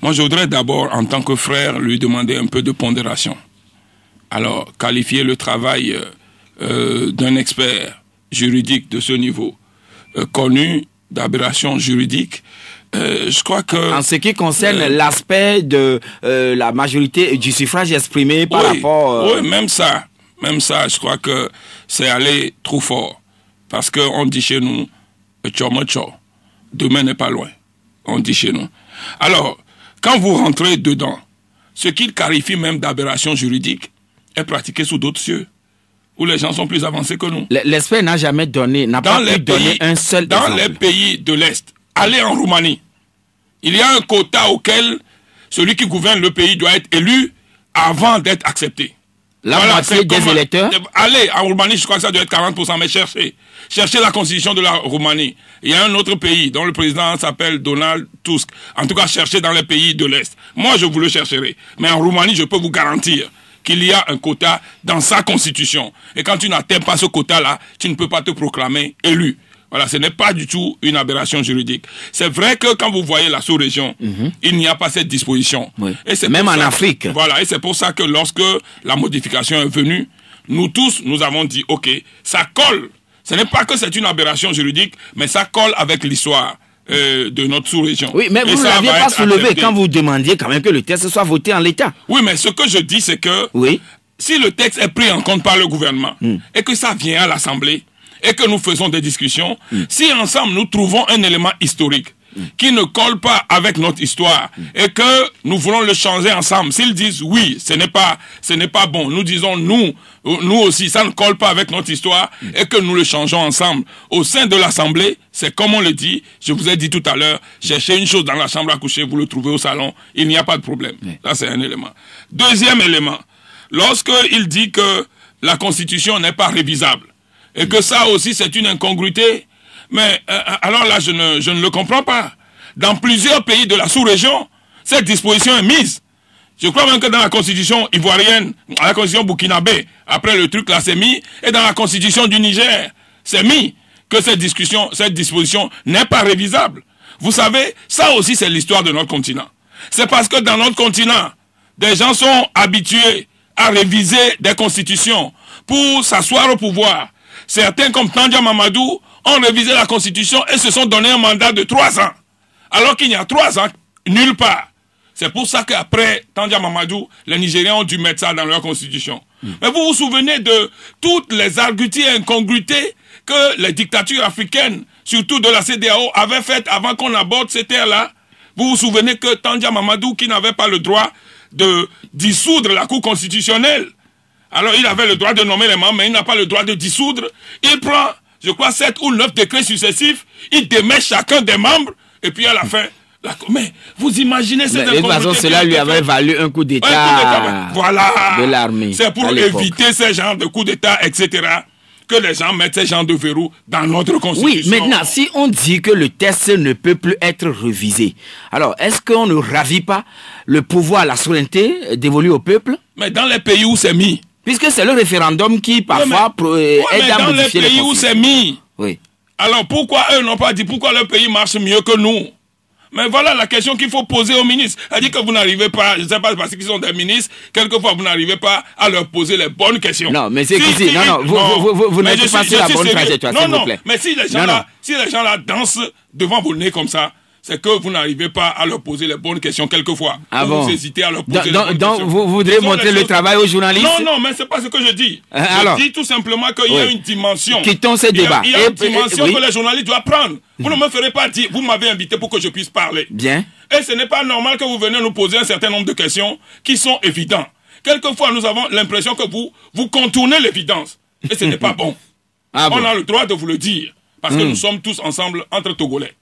[SPEAKER 4] Moi, je voudrais d'abord, en tant que frère, lui demander un peu de pondération. Alors, qualifier le travail d'un expert juridique de ce niveau, connu d'aberration juridique, je crois que...
[SPEAKER 3] En ce qui concerne l'aspect de la majorité du suffrage exprimé par rapport...
[SPEAKER 4] Oui, même ça, je crois que c'est aller trop fort. Parce qu'on dit chez nous, demain n'est pas loin. On dit chez nous. Alors, quand vous rentrez dedans, ce qu'il qualifie même d'aberration juridique est pratiqué sous d'autres cieux, où les gens sont plus avancés que nous.
[SPEAKER 3] L'expert n'a jamais donné, n'a pas pu donner un seul exemple.
[SPEAKER 4] Dans les pays de l'Est, allez en Roumanie. Il y a un quota auquel celui qui gouverne le pays doit être élu avant d'être accepté.
[SPEAKER 3] La moitié des électeurs.
[SPEAKER 4] Allez, en Roumanie, je crois que ça doit être 40%, mais cherchez la constitution de la Roumanie. Il y a un autre pays dont le président s'appelle Donald Tusk. En tout cas, cherchez dans les pays de l'Est. Moi, je vous le chercherai. Mais en Roumanie, je peux vous garantir qu'il y a un quota dans sa constitution. Et quand tu n'atteins pas ce quota-là, tu ne peux pas te proclamer élu. Voilà, ce n'est pas du tout une aberration juridique. C'est vrai que quand vous voyez la sous-région, il n'y a pas cette disposition.
[SPEAKER 3] Oui. Et même en Afrique.
[SPEAKER 4] Voilà, et c'est pour ça que lorsque la modification est venue, nous tous, nous avons dit, OK, ça colle. Ce n'est pas que c'est une aberration juridique, mais ça colle avec l'histoire de notre sous-région.
[SPEAKER 3] Oui, mais vous ne l'aviez pas soulevé quand vous demandiez quand même que le texte soit voté en l'état.
[SPEAKER 4] Oui, mais ce que je dis, c'est que si le texte est pris en compte par le gouvernement et que ça vient à l'Assemblée, et que nous faisons des discussions, si ensemble nous trouvons un élément historique qui ne colle pas avec notre histoire et que nous voulons le changer ensemble, s'ils disent oui, ce n'est pas bon, nous disons nous aussi, ça ne colle pas avec notre histoire et que nous le changeons ensemble au sein de l'Assemblée, c'est comme on le dit, je vous ai dit tout à l'heure, cherchez une chose dans la chambre à coucher, vous le trouvez au salon, il n'y a pas de problème. Ça, c'est un élément. Deuxième élément, lorsqu'il dit que la Constitution n'est pas révisable, et que ça aussi c'est une incongruité, mais alors là je ne le comprends pas. Dans plusieurs pays de la sous-région, cette disposition est mise. Je crois même que dans la constitution ivoirienne, la constitution burkinabé, après le truc là c'est mis, et dans la constitution du Niger, c'est mis que cette disposition n'est pas révisable. Vous savez, ça aussi c'est l'histoire de notre continent. C'est parce que dans notre continent, des gens sont habitués à réviser des constitutions pour s'asseoir au pouvoir. Certains, comme Tandian Mamadou, ont révisé la Constitution et se sont donné un mandat de 3 ans. Alors qu'il y a 3 ans, nulle part. C'est pour ça qu'après Tandian Mamadou, les Nigériens ont dû mettre ça dans leur Constitution. Mais vous vous souvenez de toutes les arguties et incongruités que les dictatures africaines, surtout de la CEDEAO, avaient faites avant qu'on aborde ces terres-là? Vous vous souvenez que Tandian Mamadou, qui n'avait pas le droit de dissoudre la Cour constitutionnelle, alors il avait le droit de nommer les membres, mais il n'a pas le droit de dissoudre. Il prend, je crois, 7 ou 9 décrets successifs, il démet chacun des membres, et puis à la fin... Mais vous imaginez cette
[SPEAKER 3] incongruité. De toute façon, cela lui avait valu un coup d'État de l'armée.
[SPEAKER 4] C'est pour éviter ces genres de coups d'État, etc., que les gens mettent ces genres de verrous dans notre Constitution.
[SPEAKER 3] Oui, maintenant, si on dit que le texte ne peut plus être révisé, alors est-ce qu'on ne ravit pas le pouvoir, la souveraineté dévolue au peuple?
[SPEAKER 4] Mais dans les pays où c'est mis...
[SPEAKER 3] Puisque c'est le référendum qui, parfois, aide à modifier les constitutions.
[SPEAKER 4] Dans les pays où c'est mis...
[SPEAKER 3] Oui.
[SPEAKER 4] Alors, pourquoi eux n'ont pas dit pourquoi le pays marche mieux que nous? Mais voilà la question qu'il faut poser aux ministres. Elle dit que vous n'arrivez pas, je ne sais pas parce qu'ils sont des ministres, quelquefois vous n'arrivez pas à leur poser les bonnes questions.
[SPEAKER 3] Non, mais c'est qu'ici, vous n'êtes pas sur la bonne trajectoire, s'il vous plaît.
[SPEAKER 4] Mais si les gens là dansent devant vos nez comme ça, c'est que vous n'arrivez pas à leur poser les bonnes questions quelquefois. Vous hésitez à leur poser les bonnes questions.
[SPEAKER 3] Donc, vous voudrez montrer le travail aux journalistes?
[SPEAKER 4] Non, mais c'est pas ce que je dis.
[SPEAKER 3] Alors,
[SPEAKER 4] je dis tout simplement qu'il y a une dimension.
[SPEAKER 3] Quittons ce débat.
[SPEAKER 4] Il y a une dimension que les journalistes doivent prendre. Vous ne me ferez pas dire, vous m'avez invité pour que je puisse parler.
[SPEAKER 3] Bien.
[SPEAKER 4] Et ce n'est pas normal que vous veniez nous poser un certain nombre de questions qui sont évidentes. Quelquefois, nous avons l'impression que vous contournez l'évidence. Et ce n'est pas bon. On a le droit de vous le dire. Parce que nous sommes tous ensemble entre Togolais.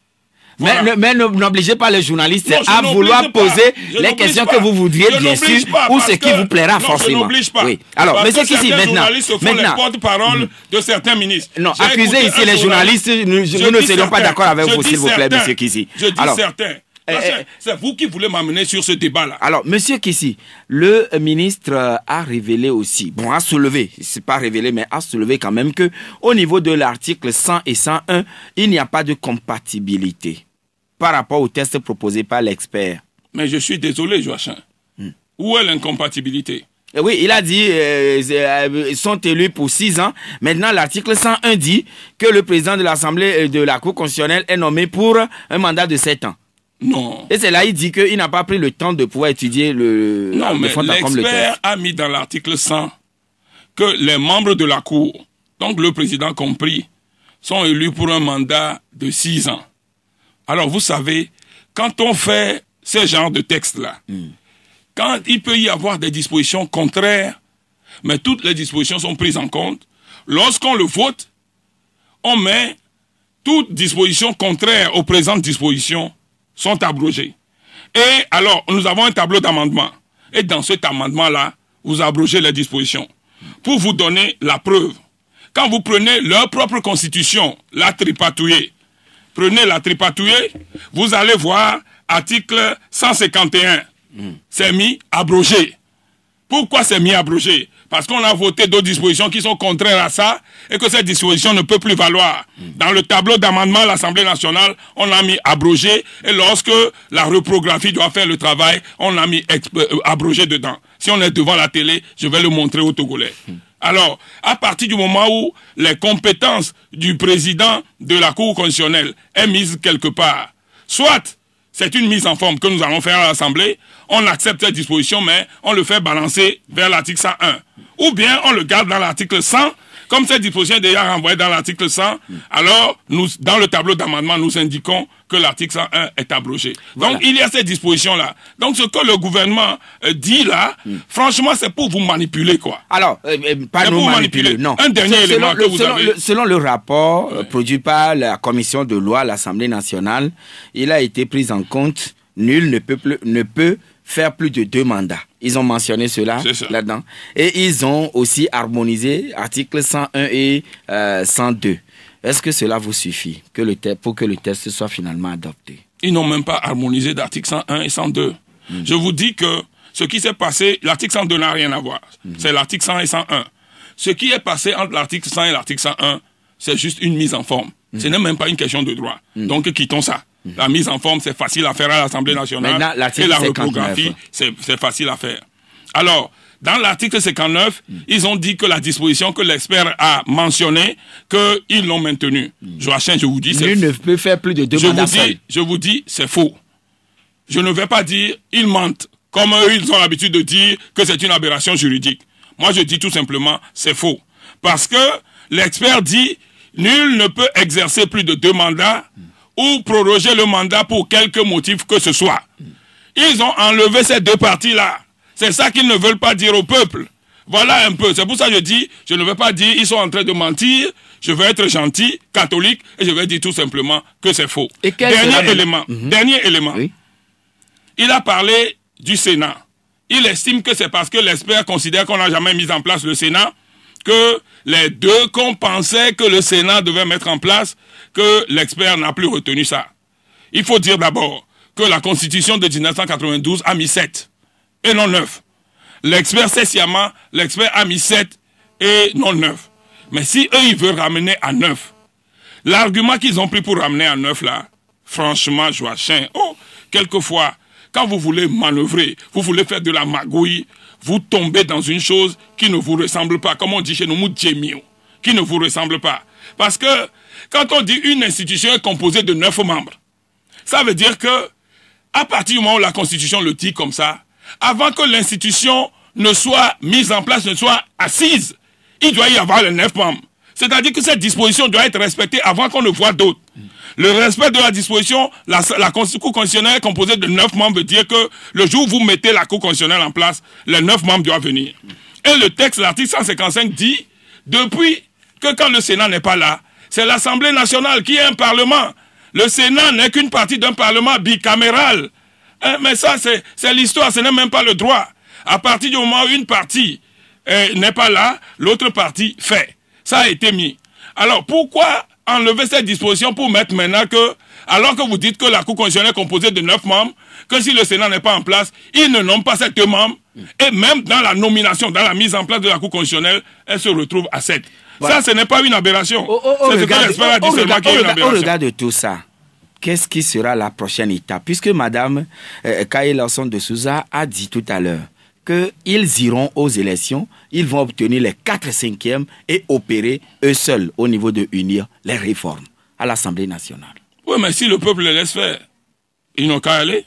[SPEAKER 4] Voilà.
[SPEAKER 3] Mais n'obligez pas les journalistes à vouloir poser les questions que vous voudriez, bien sûr, ou ce qui vous plaira forcément.
[SPEAKER 4] Je n'oblige pas.
[SPEAKER 3] Oui. Alors, mais c'est qu'ici, maintenant.
[SPEAKER 4] Les journalistes font les porte-parole de certains ministres.
[SPEAKER 3] Non, accusez ici les journalistes, nous ne serions pas d'accord avec vous, s'il vous plaît, monsieur Kissi.
[SPEAKER 4] Je dis certains. C'est vous qui voulez m'amener sur ce débat-là.
[SPEAKER 3] Alors, monsieur Kissi, le ministre a révélé aussi, a soulevé, c'est pas révélé, mais a soulevé quand même que au niveau de l'article 100 et 101, il n'y a pas de compatibilité par rapport au test proposé par l'expert.
[SPEAKER 4] Mais je suis désolé, Joachim. Où est l'incompatibilité?
[SPEAKER 3] Oui, il a dit ils sont élus pour 6 ans. Maintenant, l'article 101 dit que le président de l'Assemblée de la Cour constitutionnelle est nommé pour un mandat de 7 ans.
[SPEAKER 4] Non.
[SPEAKER 3] Et c'est là il dit qu'il n'a pas pris le temps de pouvoir étudier le
[SPEAKER 4] fond comme le texte. L'expert a mis dans l'article 100 que les membres de la Cour, donc le président compris, sont élus pour un mandat de 6 ans. Alors vous savez, quand on fait ce genre de texte-là, quand il peut y avoir des dispositions contraires, mais toutes les dispositions sont prises en compte, lorsqu'on le vote, on met toutes dispositions contraires aux présentes dispositions sont abrogées. Et alors, nous avons un tableau d'amendement. Et dans cet amendement-là, vous abrogez les dispositions. Pour vous donner la preuve, quand vous prenez leur propre constitution, la tripatouillée, prenez la tripatouillée, vous allez voir article 151. C'est mis abrogé. Pourquoi c'est mis abrogé? Parce qu'on a voté d'autres dispositions qui sont contraires à ça et que cette disposition ne peut plus valoir. Dans le tableau d'amendement à l'Assemblée nationale, on a mis abrogé et lorsque la reprographie doit faire le travail, on a mis abrogé dedans. Si on est devant la télé, je vais le montrer aux Togolais. Alors, à partir du moment où les compétences du président de la Cour constitutionnelle est mise quelque part, soit c'est une mise en forme que nous allons faire à l'Assemblée, on accepte cette disposition, mais on le fait balancer vers l'article 101. Ou bien on le garde dans l'article 100, comme cette disposition est déjà renvoyée dans l'article 100, alors nous, dans le tableau d'amendement, nous indiquons que l'article 101 est abrogé. Voilà. Donc il y a cette disposition-là. Donc ce que le gouvernement dit là, franchement, c'est pour vous manipuler, quoi.
[SPEAKER 3] Alors, pas nous manipuler, non.
[SPEAKER 4] Un dernier élément que vous avez...
[SPEAKER 3] Selon le rapport produit par la commission de loi à l'Assemblée nationale, il a été pris en compte, nul ne peut faire plus de 2 mandats. Ils ont mentionné cela là-dedans. Et ils ont aussi harmonisé articles 101 et 102. Est-ce que cela vous suffit pour que le test soit finalement adopté?
[SPEAKER 4] Ils n'ont même pas harmonisé d'articles 101 et 102. Je vous dis que ce qui s'est passé, l'article 102 n'a rien à voir. C'est l'article 100 et 101. Ce qui est passé entre l'article 100 et l'article 101, c'est juste une mise en forme. Ce n'est même pas une question de droit. Donc quittons ça. La mise en forme, c'est facile à faire à l'Assemblée nationale. Et la reprographie, c'est facile à faire. Alors, dans l'article 59, ils ont dit que la disposition que l'expert a mentionnée, qu'ils l'ont maintenue. Joachim, je vous dis, c'est...
[SPEAKER 3] Nul ne peut faire plus de 2 mandats seuls.
[SPEAKER 4] Je vous dis, c'est faux. Je ne vais pas dire, ils mentent, comme eux, ils ont l'habitude de dire que c'est une aberration juridique. Moi, je dis tout simplement, c'est faux. Parce que l'expert dit, nul ne peut exercer plus de 2 mandats ou proroger le mandat pour quelque motif que ce soit. Ils ont enlevé ces 2 parties-là. C'est ça qu'ils ne veulent pas dire au peuple. Voilà un peu. C'est pour ça que je dis, je ne vais pas dire, ils sont en train de mentir. Je vais être gentil, catholique, et je vais dire tout simplement que c'est faux. Dernier élément. Oui. Il a parlé du Sénat. Il estime que c'est parce que l'expert considère qu'on n'a jamais mis en place le Sénat que les 2 qu'on pensait que le Sénat devait mettre en place, que l'expert n'a plus retenu ça. Il faut dire d'abord que la Constitution de 1992 a mis 7 et non 9. L'expert sait sciemment, l'expert a mis 7 et non 9. Mais si eux, ils veulent ramener à 9, l'argument qu'ils ont pris pour ramener à 9 là, franchement, Joachim, quelquefois, quand vous voulez manœuvrer, vous voulez faire de la magouille, vous tombez dans une chose qui ne vous ressemble pas, comme on dit chez nous, qui ne vous ressemble pas. Parce que, quand on dit une institution est composée de 9 membres, Ça veut dire que, à partir du moment où la Constitution le dit comme ça, avant que l'institution ne soit mise en place, ne soit assise, il doit y avoir les 9 membres. C'est-à-dire que cette disposition doit être respectée avant qu'on ne voit d'autres. Le respect de la disposition, la Cour constitutionnelle composée de 9 membres veut dire que le jour où vous mettez la Cour constitutionnelle en place, les 9 membres doivent venir. Et le texte, l'article 155 dit, depuis que quand le Sénat n'est pas là, c'est l'Assemblée nationale qui est un parlement. Le Sénat n'est qu'une partie d'un parlement bicaméral. Mais ça, c'est l'histoire, ce n'est même pas le droit. À partir du moment où une partie n'est pas là, l'autre partie fait. Ça a été mis. Alors, pourquoi enlever cette disposition pour mettre maintenant que, alors que vous dites que la Cour constitutionnelle est composée de 9 membres, que si le Sénat n'est pas en place, ils ne nomment pas 7 membres, et même dans la nomination, dans la mise en place de la Cour constitutionnelle, elle se retrouve à 7. Voilà. Ça, ce n'est pas une aberration. C'est ce que l'espère a dit seulement qu'il y a une aberration.
[SPEAKER 3] Au regard de tout ça, qu'est-ce qui sera la prochaine étape? Puisque Mme Kaye Lawson de Souza a dit tout à l'heure qu'ils iront aux élections, ils vont obtenir les 4/5 et opérer eux seuls au niveau de unir les réformes à l'Assemblée nationale.
[SPEAKER 4] Oui, mais si le peuple les laisse faire, ils n'ont qu'à aller.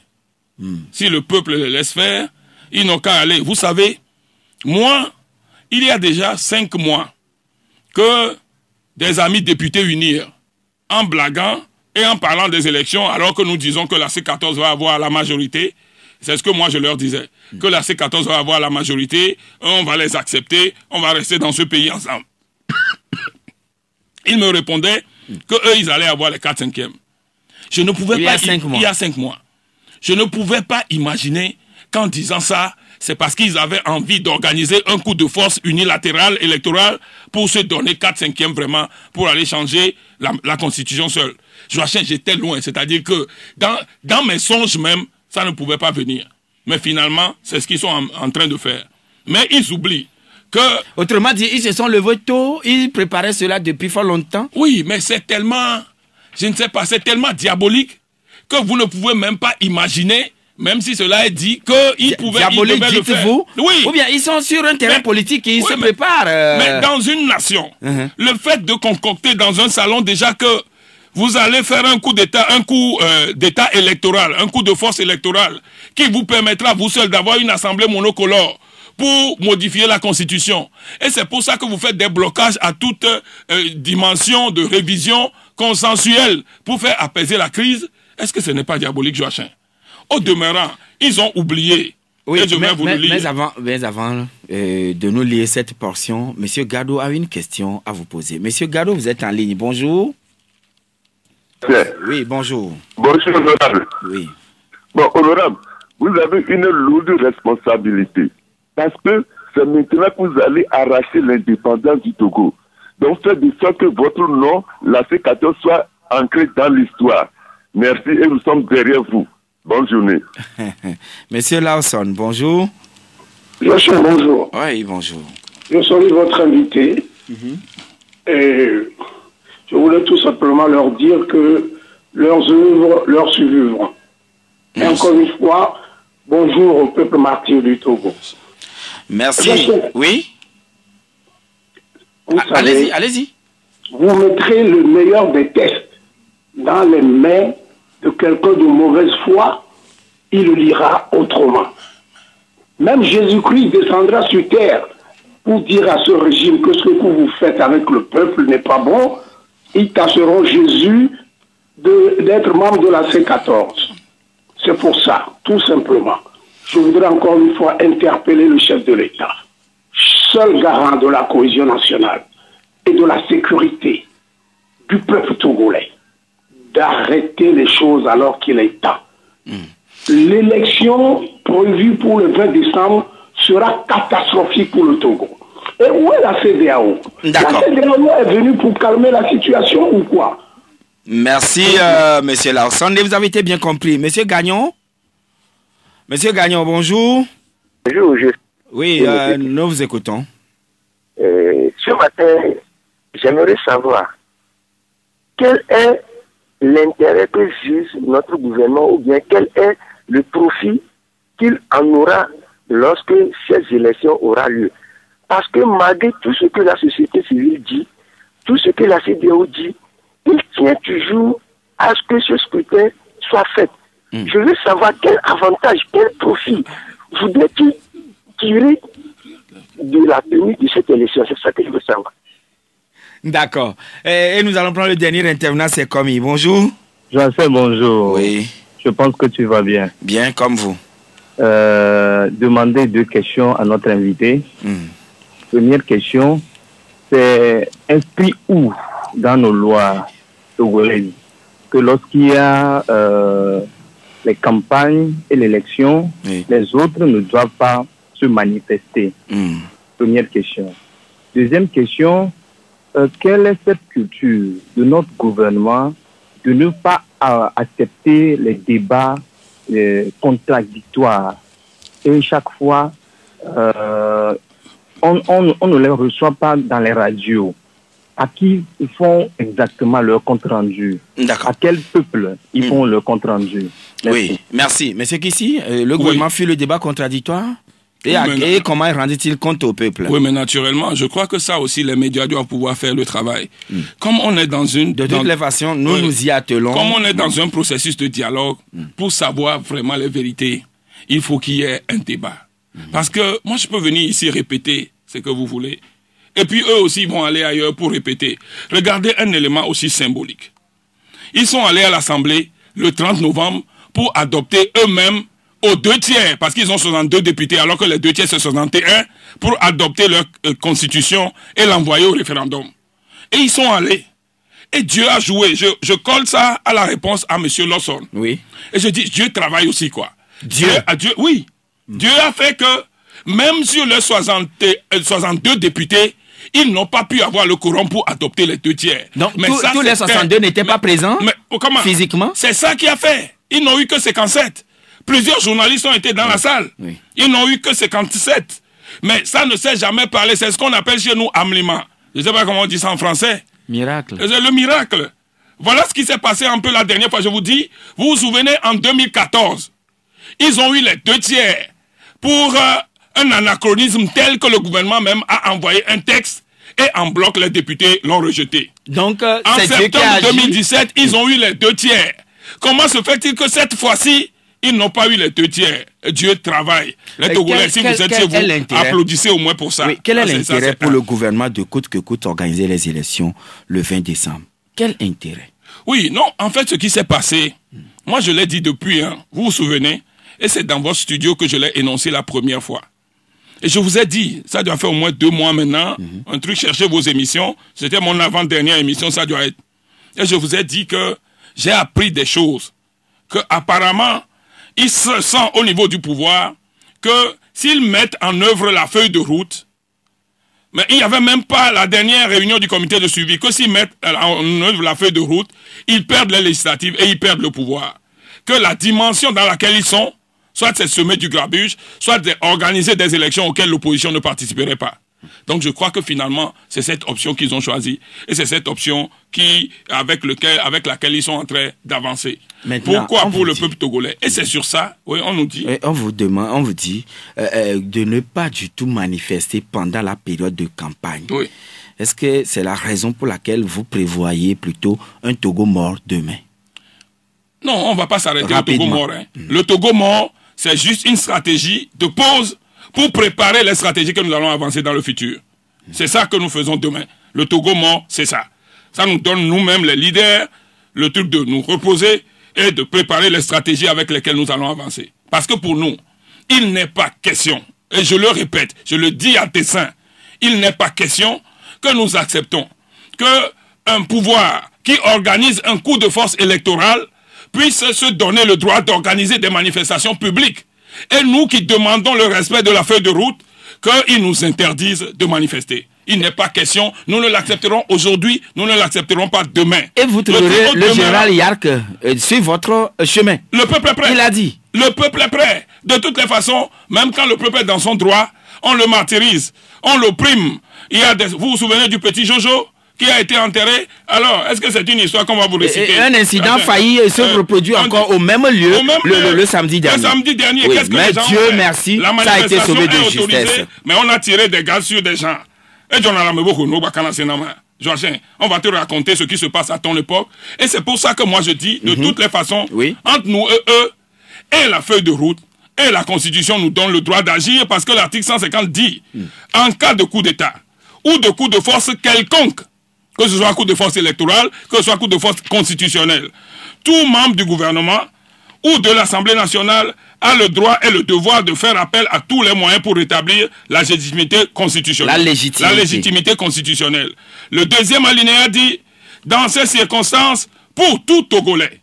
[SPEAKER 4] Si le peuple les laisse faire, ils n'ont qu'à aller. Vous savez, moi, il y a déjà 5 mois que des amis députés unirent en blaguant et en parlant des élections, alors que nous disons que la C14 va avoir la majorité. C'est ce que moi je leur disais. Que la C14 va avoir la majorité, on va les accepter, on va rester dans ce pays ensemble. Ils me répondaient qu'eux, ils allaient avoir les 4/5. Je ne pouvais pas... Il y a 5 mois. Je ne pouvais pas imaginer qu'en disant ça, c'est parce qu'ils avaient envie d'organiser un coup de force unilatéral électoral pour se donner 4/5 vraiment, pour aller changer la Constitution seule. Joachim, j'étais loin. C'est-à-dire que dans mes songes même, ça ne pouvait pas venir. Mais finalement, c'est ce qu'ils sont en train de faire. Mais ils oublient que...
[SPEAKER 3] Autrement dit, ils se sont levés tôt, ils préparaient cela depuis fort longtemps.
[SPEAKER 4] Oui, mais c'est tellement... Je ne sais pas, c'est tellement diabolique que vous ne pouvez même pas imaginer, même si cela est dit, qu'ils pouvaient...
[SPEAKER 3] Diabolique, dites-vous?
[SPEAKER 4] Oui.
[SPEAKER 3] Ou bien ils sont sur un terrain politique et ils se préparent.
[SPEAKER 4] Mais dans une nation, le fait de concocter dans un salon déjà que vous allez faire un coup d'État, d'État électoral, un coup de force électorale, qui vous permettra, vous seul, d'avoir une assemblée monocolore pour modifier la Constitution. Et c'est pour ça que vous faites des blocages à toute dimension de révision consensuelle pour faire apaiser la crise. Est-ce que ce n'est pas diabolique, Joachim? Au demeurant, ils ont oublié.
[SPEAKER 3] Oui, mais avant de nous lire cette portion, M. Gado a une question à vous poser. M. Gado, vous êtes en ligne. Bonjour. Oui, bonjour.
[SPEAKER 6] Bonjour, honorable.
[SPEAKER 3] Oui.
[SPEAKER 6] Bon, honorable, vous avez une lourde responsabilité. Parce que c'est maintenant que vous allez arracher l'indépendance du Togo. Donc, faites de sorte que votre nom, la C14, soit ancré dans l'histoire. Merci et nous sommes derrière vous. Bonne journée.
[SPEAKER 3] Monsieur Lawson, bonjour.
[SPEAKER 7] Joachim, bonjour.
[SPEAKER 3] Oui, bonjour.
[SPEAKER 7] Je salue votre invité. Et je voulais tout simplement leur dire que leurs œuvres leur suivront. Et encore une fois, bonjour au peuple martyr du Togo.
[SPEAKER 3] Merci. Oui.
[SPEAKER 7] Allez-y,
[SPEAKER 3] allez-y.
[SPEAKER 7] Vous mettrez le meilleur des tests dans les mains de quelqu'un de mauvaise foi, il le lira autrement. Même Jésus-Christ descendra sur terre pour dire à ce régime que ce que vous faites avec le peuple n'est pas bon. Ils tâcheront Jésus d'être membre de la C14. C'est pour ça, tout simplement. Je voudrais encore une fois interpeller le chef de l'État, seul garant de la cohésion nationale et de la sécurité du peuple togolais, d'arrêter les choses alors qu'il est temps. L'élection prévue pour le 20 décembre sera catastrophique pour le Togo. Et où est la CEDEAO? La CEDEAO est venue pour calmer la situation ou quoi?
[SPEAKER 3] Merci, monsieur Lawson. Vous avez été bien compris. Monsieur Gagnon? Monsieur Gagnon, bonjour.
[SPEAKER 8] Bonjour.
[SPEAKER 3] Oui, nous vous écoutons.
[SPEAKER 8] Ce matin, j'aimerais savoir quel est l'intérêt que vise notre gouvernement ou bien quel est le profit qu'il en aura lorsque ces élections auront lieu. Parce que malgré tout ce que la société civile dit, tout ce que la CEDEAO dit, il tient toujours à ce que ce scrutin soit faite. Je veux savoir quel avantage, quel profit voudrait-il tirer de la tenue de cette élection. C'est ça que je veux savoir.
[SPEAKER 3] D'accord. Et nous allons prendre le dernier intervenant, c'est Komi. Bonjour.
[SPEAKER 9] Jean-François, bonjour.
[SPEAKER 3] Oui.
[SPEAKER 9] Je pense que tu vas bien.
[SPEAKER 3] Bien, comme vous.
[SPEAKER 9] Demander 2 questions à notre invité. Première question, c'est inscrit où dans nos lois togolaises que lorsqu'il y a les campagnes et l'élection, les autres ne doivent pas se manifester. Première question. Deuxième question, quelle est cette culture de notre gouvernement de ne pas accepter les débats contradictoires et chaque fois on ne les reçoit pas dans les radios? À qui ils font exactement leur compte rendu? À quel peuple ils font leur compte rendu? Merci.
[SPEAKER 3] Oui, merci. Monsieur Kissi, le gouvernement fait le débat contradictoire et comment rendit-il compte au peuple?
[SPEAKER 4] Oui, mais naturellement, je crois que ça aussi, les médias doivent pouvoir faire le travail. Comme on est dans une...
[SPEAKER 3] De toutes les façons, nous y attelons.
[SPEAKER 4] Comme on est dans un processus de dialogue, pour savoir vraiment les vérités, il faut qu'il y ait un débat. Parce que moi, je peux venir ici répéter ce que vous voulez. Et puis eux aussi vont aller ailleurs pour répéter. Regardez un élément aussi symbolique. Ils sont allés à l'Assemblée le 30 novembre pour adopter eux-mêmes aux 2/3, parce qu'ils ont 62 députés, alors que les 2/3 c'est 61, pour adopter leur constitution et l'envoyer au référendum. Et ils sont allés. Et Dieu a joué. Je colle ça à la réponse à M. Lawson.
[SPEAKER 3] Oui.
[SPEAKER 4] Et je dis, Dieu travaille aussi, quoi.
[SPEAKER 3] Dieu,
[SPEAKER 4] oui. Dieu a fait que, même sur les 62 députés, ils n'ont pas pu avoir le quorum pour adopter les 2/3.
[SPEAKER 3] Donc, tous les 62 n'étaient pas présents physiquement?
[SPEAKER 4] C'est ça qui a fait. Ils n'ont eu que 57. Plusieurs journalistes ont été dans la salle. Ils n'ont eu que 57. Mais ça ne s'est jamais parlé. C'est ce qu'on appelle chez nous amlima. Je ne sais pas comment on dit ça en français.
[SPEAKER 3] Miracle.
[SPEAKER 4] C'est le miracle. Voilà ce qui s'est passé un peu la dernière fois. Je vous dis, vous vous souvenez, en 2014, ils ont eu les 2/3 pour un anachronisme tel que le gouvernement même a envoyé un texte et en bloc, les députés l'ont rejeté.
[SPEAKER 3] Donc,
[SPEAKER 4] en septembre 2017, ils ont eu les 2/3. Comment se fait-il que cette fois-ci, ils n'ont pas eu les 2/3? Dieu travaille. Les Togolais, si vous êtes chez vous, applaudissez au moins pour ça.
[SPEAKER 3] Oui, quel est l'intérêt pour le gouvernement de coûte que coûte organiser les élections le 20 décembre? Quel intérêt?
[SPEAKER 4] Oui, non, en fait, ce qui s'est passé, moi je l'ai dit depuis, vous vous souvenez, et c'est dans votre studio que je l'ai énoncé la première fois. Et je vous ai dit, ça doit faire au moins 2 mois maintenant, un truc, cherchez vos émissions, c'était mon avant-dernière émission, ça doit être. Et je vous ai dit que j'ai appris des choses, que apparemment, ils se sentent au niveau du pouvoir, que s'ils mettent en œuvre la feuille de route, mais il n'y avait même pas la dernière réunion du comité de suivi, que s'ils mettent en œuvre la feuille de route, ils perdent les législatives et ils perdent le pouvoir. Que la dimension dans laquelle ils sont, soit c'est semer du grabuge, soit organiser des élections auxquelles l'opposition ne participerait pas. Donc je crois que finalement, c'est cette option qu'ils ont choisie. Et c'est cette option avec laquelle ils sont en train d'avancer. Pourquoi pour le peuple togolais? Et c'est sur ça, oui, on nous dit.
[SPEAKER 3] On vous dit de ne pas du tout manifester pendant la période de campagne.
[SPEAKER 4] Oui.
[SPEAKER 3] Est-ce que c'est la raison pour laquelle vous prévoyez plutôt un Togo mort demain?
[SPEAKER 4] Non, on ne va pas s'arrêter au Togo mort. Le Togo mort, c'est juste une stratégie de pause pour préparer les stratégies que nous allons avancer dans le futur. C'est ça que nous faisons demain. Le Togo mort, c'est ça. Ça nous donne nous-mêmes, les leaders, le truc de nous reposer et de préparer les stratégies avec lesquelles nous allons avancer. Parce que pour nous, il n'est pas question, et je le répète, je le dis à dessein, il n'est pas question que nous acceptons qu'un pouvoir qui organise un coup de force électoral puisse se donner le droit d'organiser des manifestations publiques. Et nous qui demandons le respect de la feuille de route, qu'ils nous interdisent de manifester. Il n'est pas question, nous ne l'accepterons aujourd'hui, nous ne l'accepterons pas demain.
[SPEAKER 3] Et vous trouverez le général Yark sur votre chemin.
[SPEAKER 4] Le peuple est prêt.
[SPEAKER 3] Il a dit.
[SPEAKER 4] Le peuple est prêt. De toutes les façons, même quand le peuple est dans son droit, on le martyrise, on l'opprime. Vous vous souvenez du petit Jojo qui a été enterré? Alors, est-ce que c'est une histoire qu'on va vous réciter?
[SPEAKER 3] Un incident failli se reproduit encore au même lieu, le samedi dernier.
[SPEAKER 4] Le samedi dernier,
[SPEAKER 3] oui,
[SPEAKER 4] qu'est-ce que
[SPEAKER 3] mais
[SPEAKER 4] les gens
[SPEAKER 3] Dieu merci, ça a été sauvé de justesse.
[SPEAKER 4] Mais on a tiré des gaz sur des gens. Et j'en ai beaucoup, nous, Joachim, on va te raconter ce qui se passe à ton époque. Et c'est pour ça que moi je dis, de toutes les façons, entre nous et eux, et la feuille de route, et la Constitution nous donne le droit d'agir, parce que l'article 150 dit, en cas de coup d'État, ou de coup de force quelconque, que ce soit un coup de force électoral, que ce soit un coup de force constitutionnel, tout membre du gouvernement ou de l'Assemblée nationale a le droit et le devoir de faire appel à tous les moyens pour rétablir la légitimité constitutionnelle. La légitimité constitutionnelle. Le deuxième alinéa dit, dans ces circonstances, pour tout Togolais,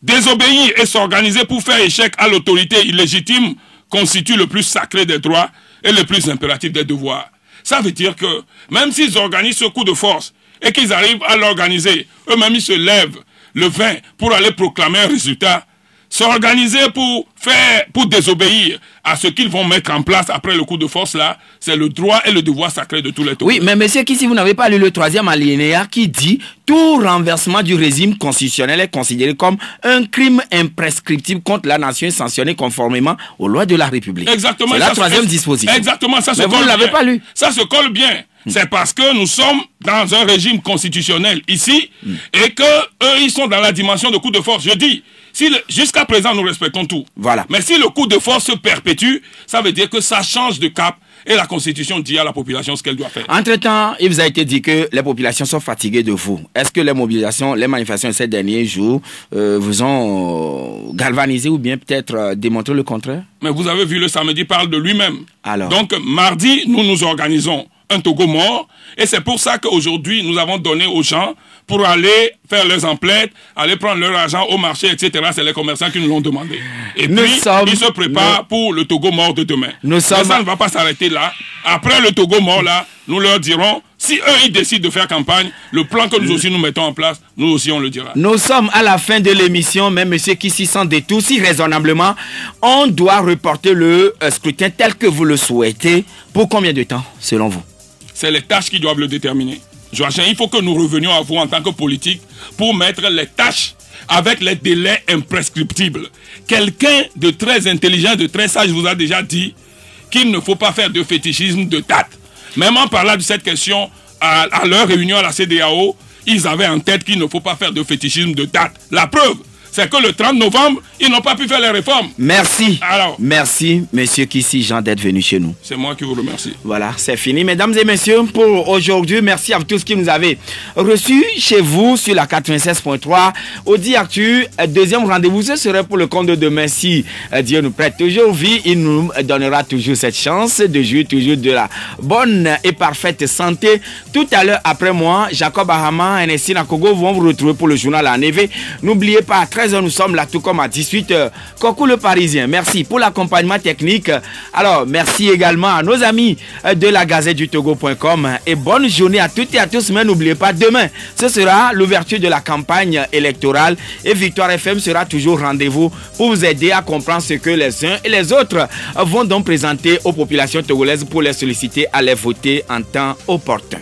[SPEAKER 4] désobéir et s'organiser pour faire échec à l'autorité illégitime constitue le plus sacré des droits et le plus impératif des devoirs. Ça veut dire que même s'ils organisent ce coup de force et qu'ils arrivent à l'organiser, eux-mêmes ils se lèvent le 20 pour aller proclamer un résultat, s'organiser pour désobéir à ce qu'ils vont mettre en place après le coup de force là, c'est le droit et le devoir sacré de tous les Togolais.
[SPEAKER 3] Oui, mais monsieur Kissi, vous n'avez pas lu le troisième alinéa qui dit tout renversement du régime constitutionnel est considéré comme un crime imprescriptible contre la nation sanctionné conformément aux lois de la République.
[SPEAKER 4] Exactement.
[SPEAKER 3] C'est la troisième disposition.
[SPEAKER 4] Exactement, ça se
[SPEAKER 3] colle bien. Vous ne l'avez pas lu.
[SPEAKER 4] Ça se colle bien. C'est parce que nous sommes dans un régime constitutionnel ici et que eux ils sont dans la dimension de coup de force. Je dis, jusqu'à présent nous respectons tout.
[SPEAKER 3] Voilà.
[SPEAKER 4] Mais si le coup de force se perpétue, ça veut dire que ça change de cap et la Constitution dit à la population ce qu'elle doit faire.
[SPEAKER 3] Entre-temps, il vous a été dit que les populations sont fatiguées de vous. Est-ce que les mobilisations, les manifestations de ces derniers jours vous ont galvanisé ou bien peut-être démontré le contraire?
[SPEAKER 4] Mais vous avez vu, le samedi parle de lui-même.
[SPEAKER 3] Alors.
[SPEAKER 4] Donc mardi, nous nous organisons un Togo mort, et c'est pour ça qu'aujourd'hui nous avons donné aux gens pour aller faire leurs emplettes, aller prendre leur argent au marché, etc. C'est les commerçants qui nous l'ont demandé. Et puis ils se préparent pour le Togo mort de demain. Mais ça ne va pas s'arrêter là. Après le Togo mort là, nous leur dirons, si eux ils décident de faire campagne, le plan que nous aussi nous mettons en place, nous aussi on le dira.
[SPEAKER 3] Nous sommes à la fin de l'émission, mais monsieur Kissi s'en détourne si raisonnablement, on doit reporter le scrutin tel que vous le souhaitez. Pour combien de temps, selon vous?
[SPEAKER 4] C'est les tâches qui doivent le déterminer. Joachim, il faut que nous revenions à vous en tant que politique pour mettre les tâches avec les délais imprescriptibles. Quelqu'un de très intelligent, de très sage vous a déjà dit qu'il ne faut pas faire de fétichisme de date. Même en parlant de cette question, à leur réunion à la CEDEAO, ils avaient en tête qu'il ne faut pas faire de fétichisme de date. La preuve, c'est que le 30 novembre, ils n'ont pas pu faire les réformes.
[SPEAKER 3] Merci.
[SPEAKER 4] Alors,
[SPEAKER 3] merci, monsieur Kissi Jean, d'être venu chez nous.
[SPEAKER 4] C'est moi qui vous remercie.
[SPEAKER 3] Voilà, c'est fini. Mesdames et messieurs, pour aujourd'hui, merci à tous qui nous avez reçus chez vous sur la 96.3. Audi Actu, deuxième rendez-vous, ce serait pour le compte de demain. Si Dieu nous prête toujours vie, il nous donnera toujours cette chance de jouir toujours de la bonne et parfaite santé. Tout à l'heure, après moi, Jacob Ahama et Nessie Nakogo vont vous retrouver pour le journal à Neve. N'oubliez pas, à 13h, nous sommes là, tout comme à 18h. Coucou le Parisien, merci pour l'accompagnement technique. Alors, merci également à nos amis de la Gazette du Togo.com et bonne journée à toutes et à tous. Mais n'oubliez pas, demain, ce sera l'ouverture de la campagne électorale et Victoire FM sera toujours rendez-vous pour vous aider à comprendre ce que les uns et les autres vont donc présenter aux populations togolaises pour les solliciter à les voter en temps opportun.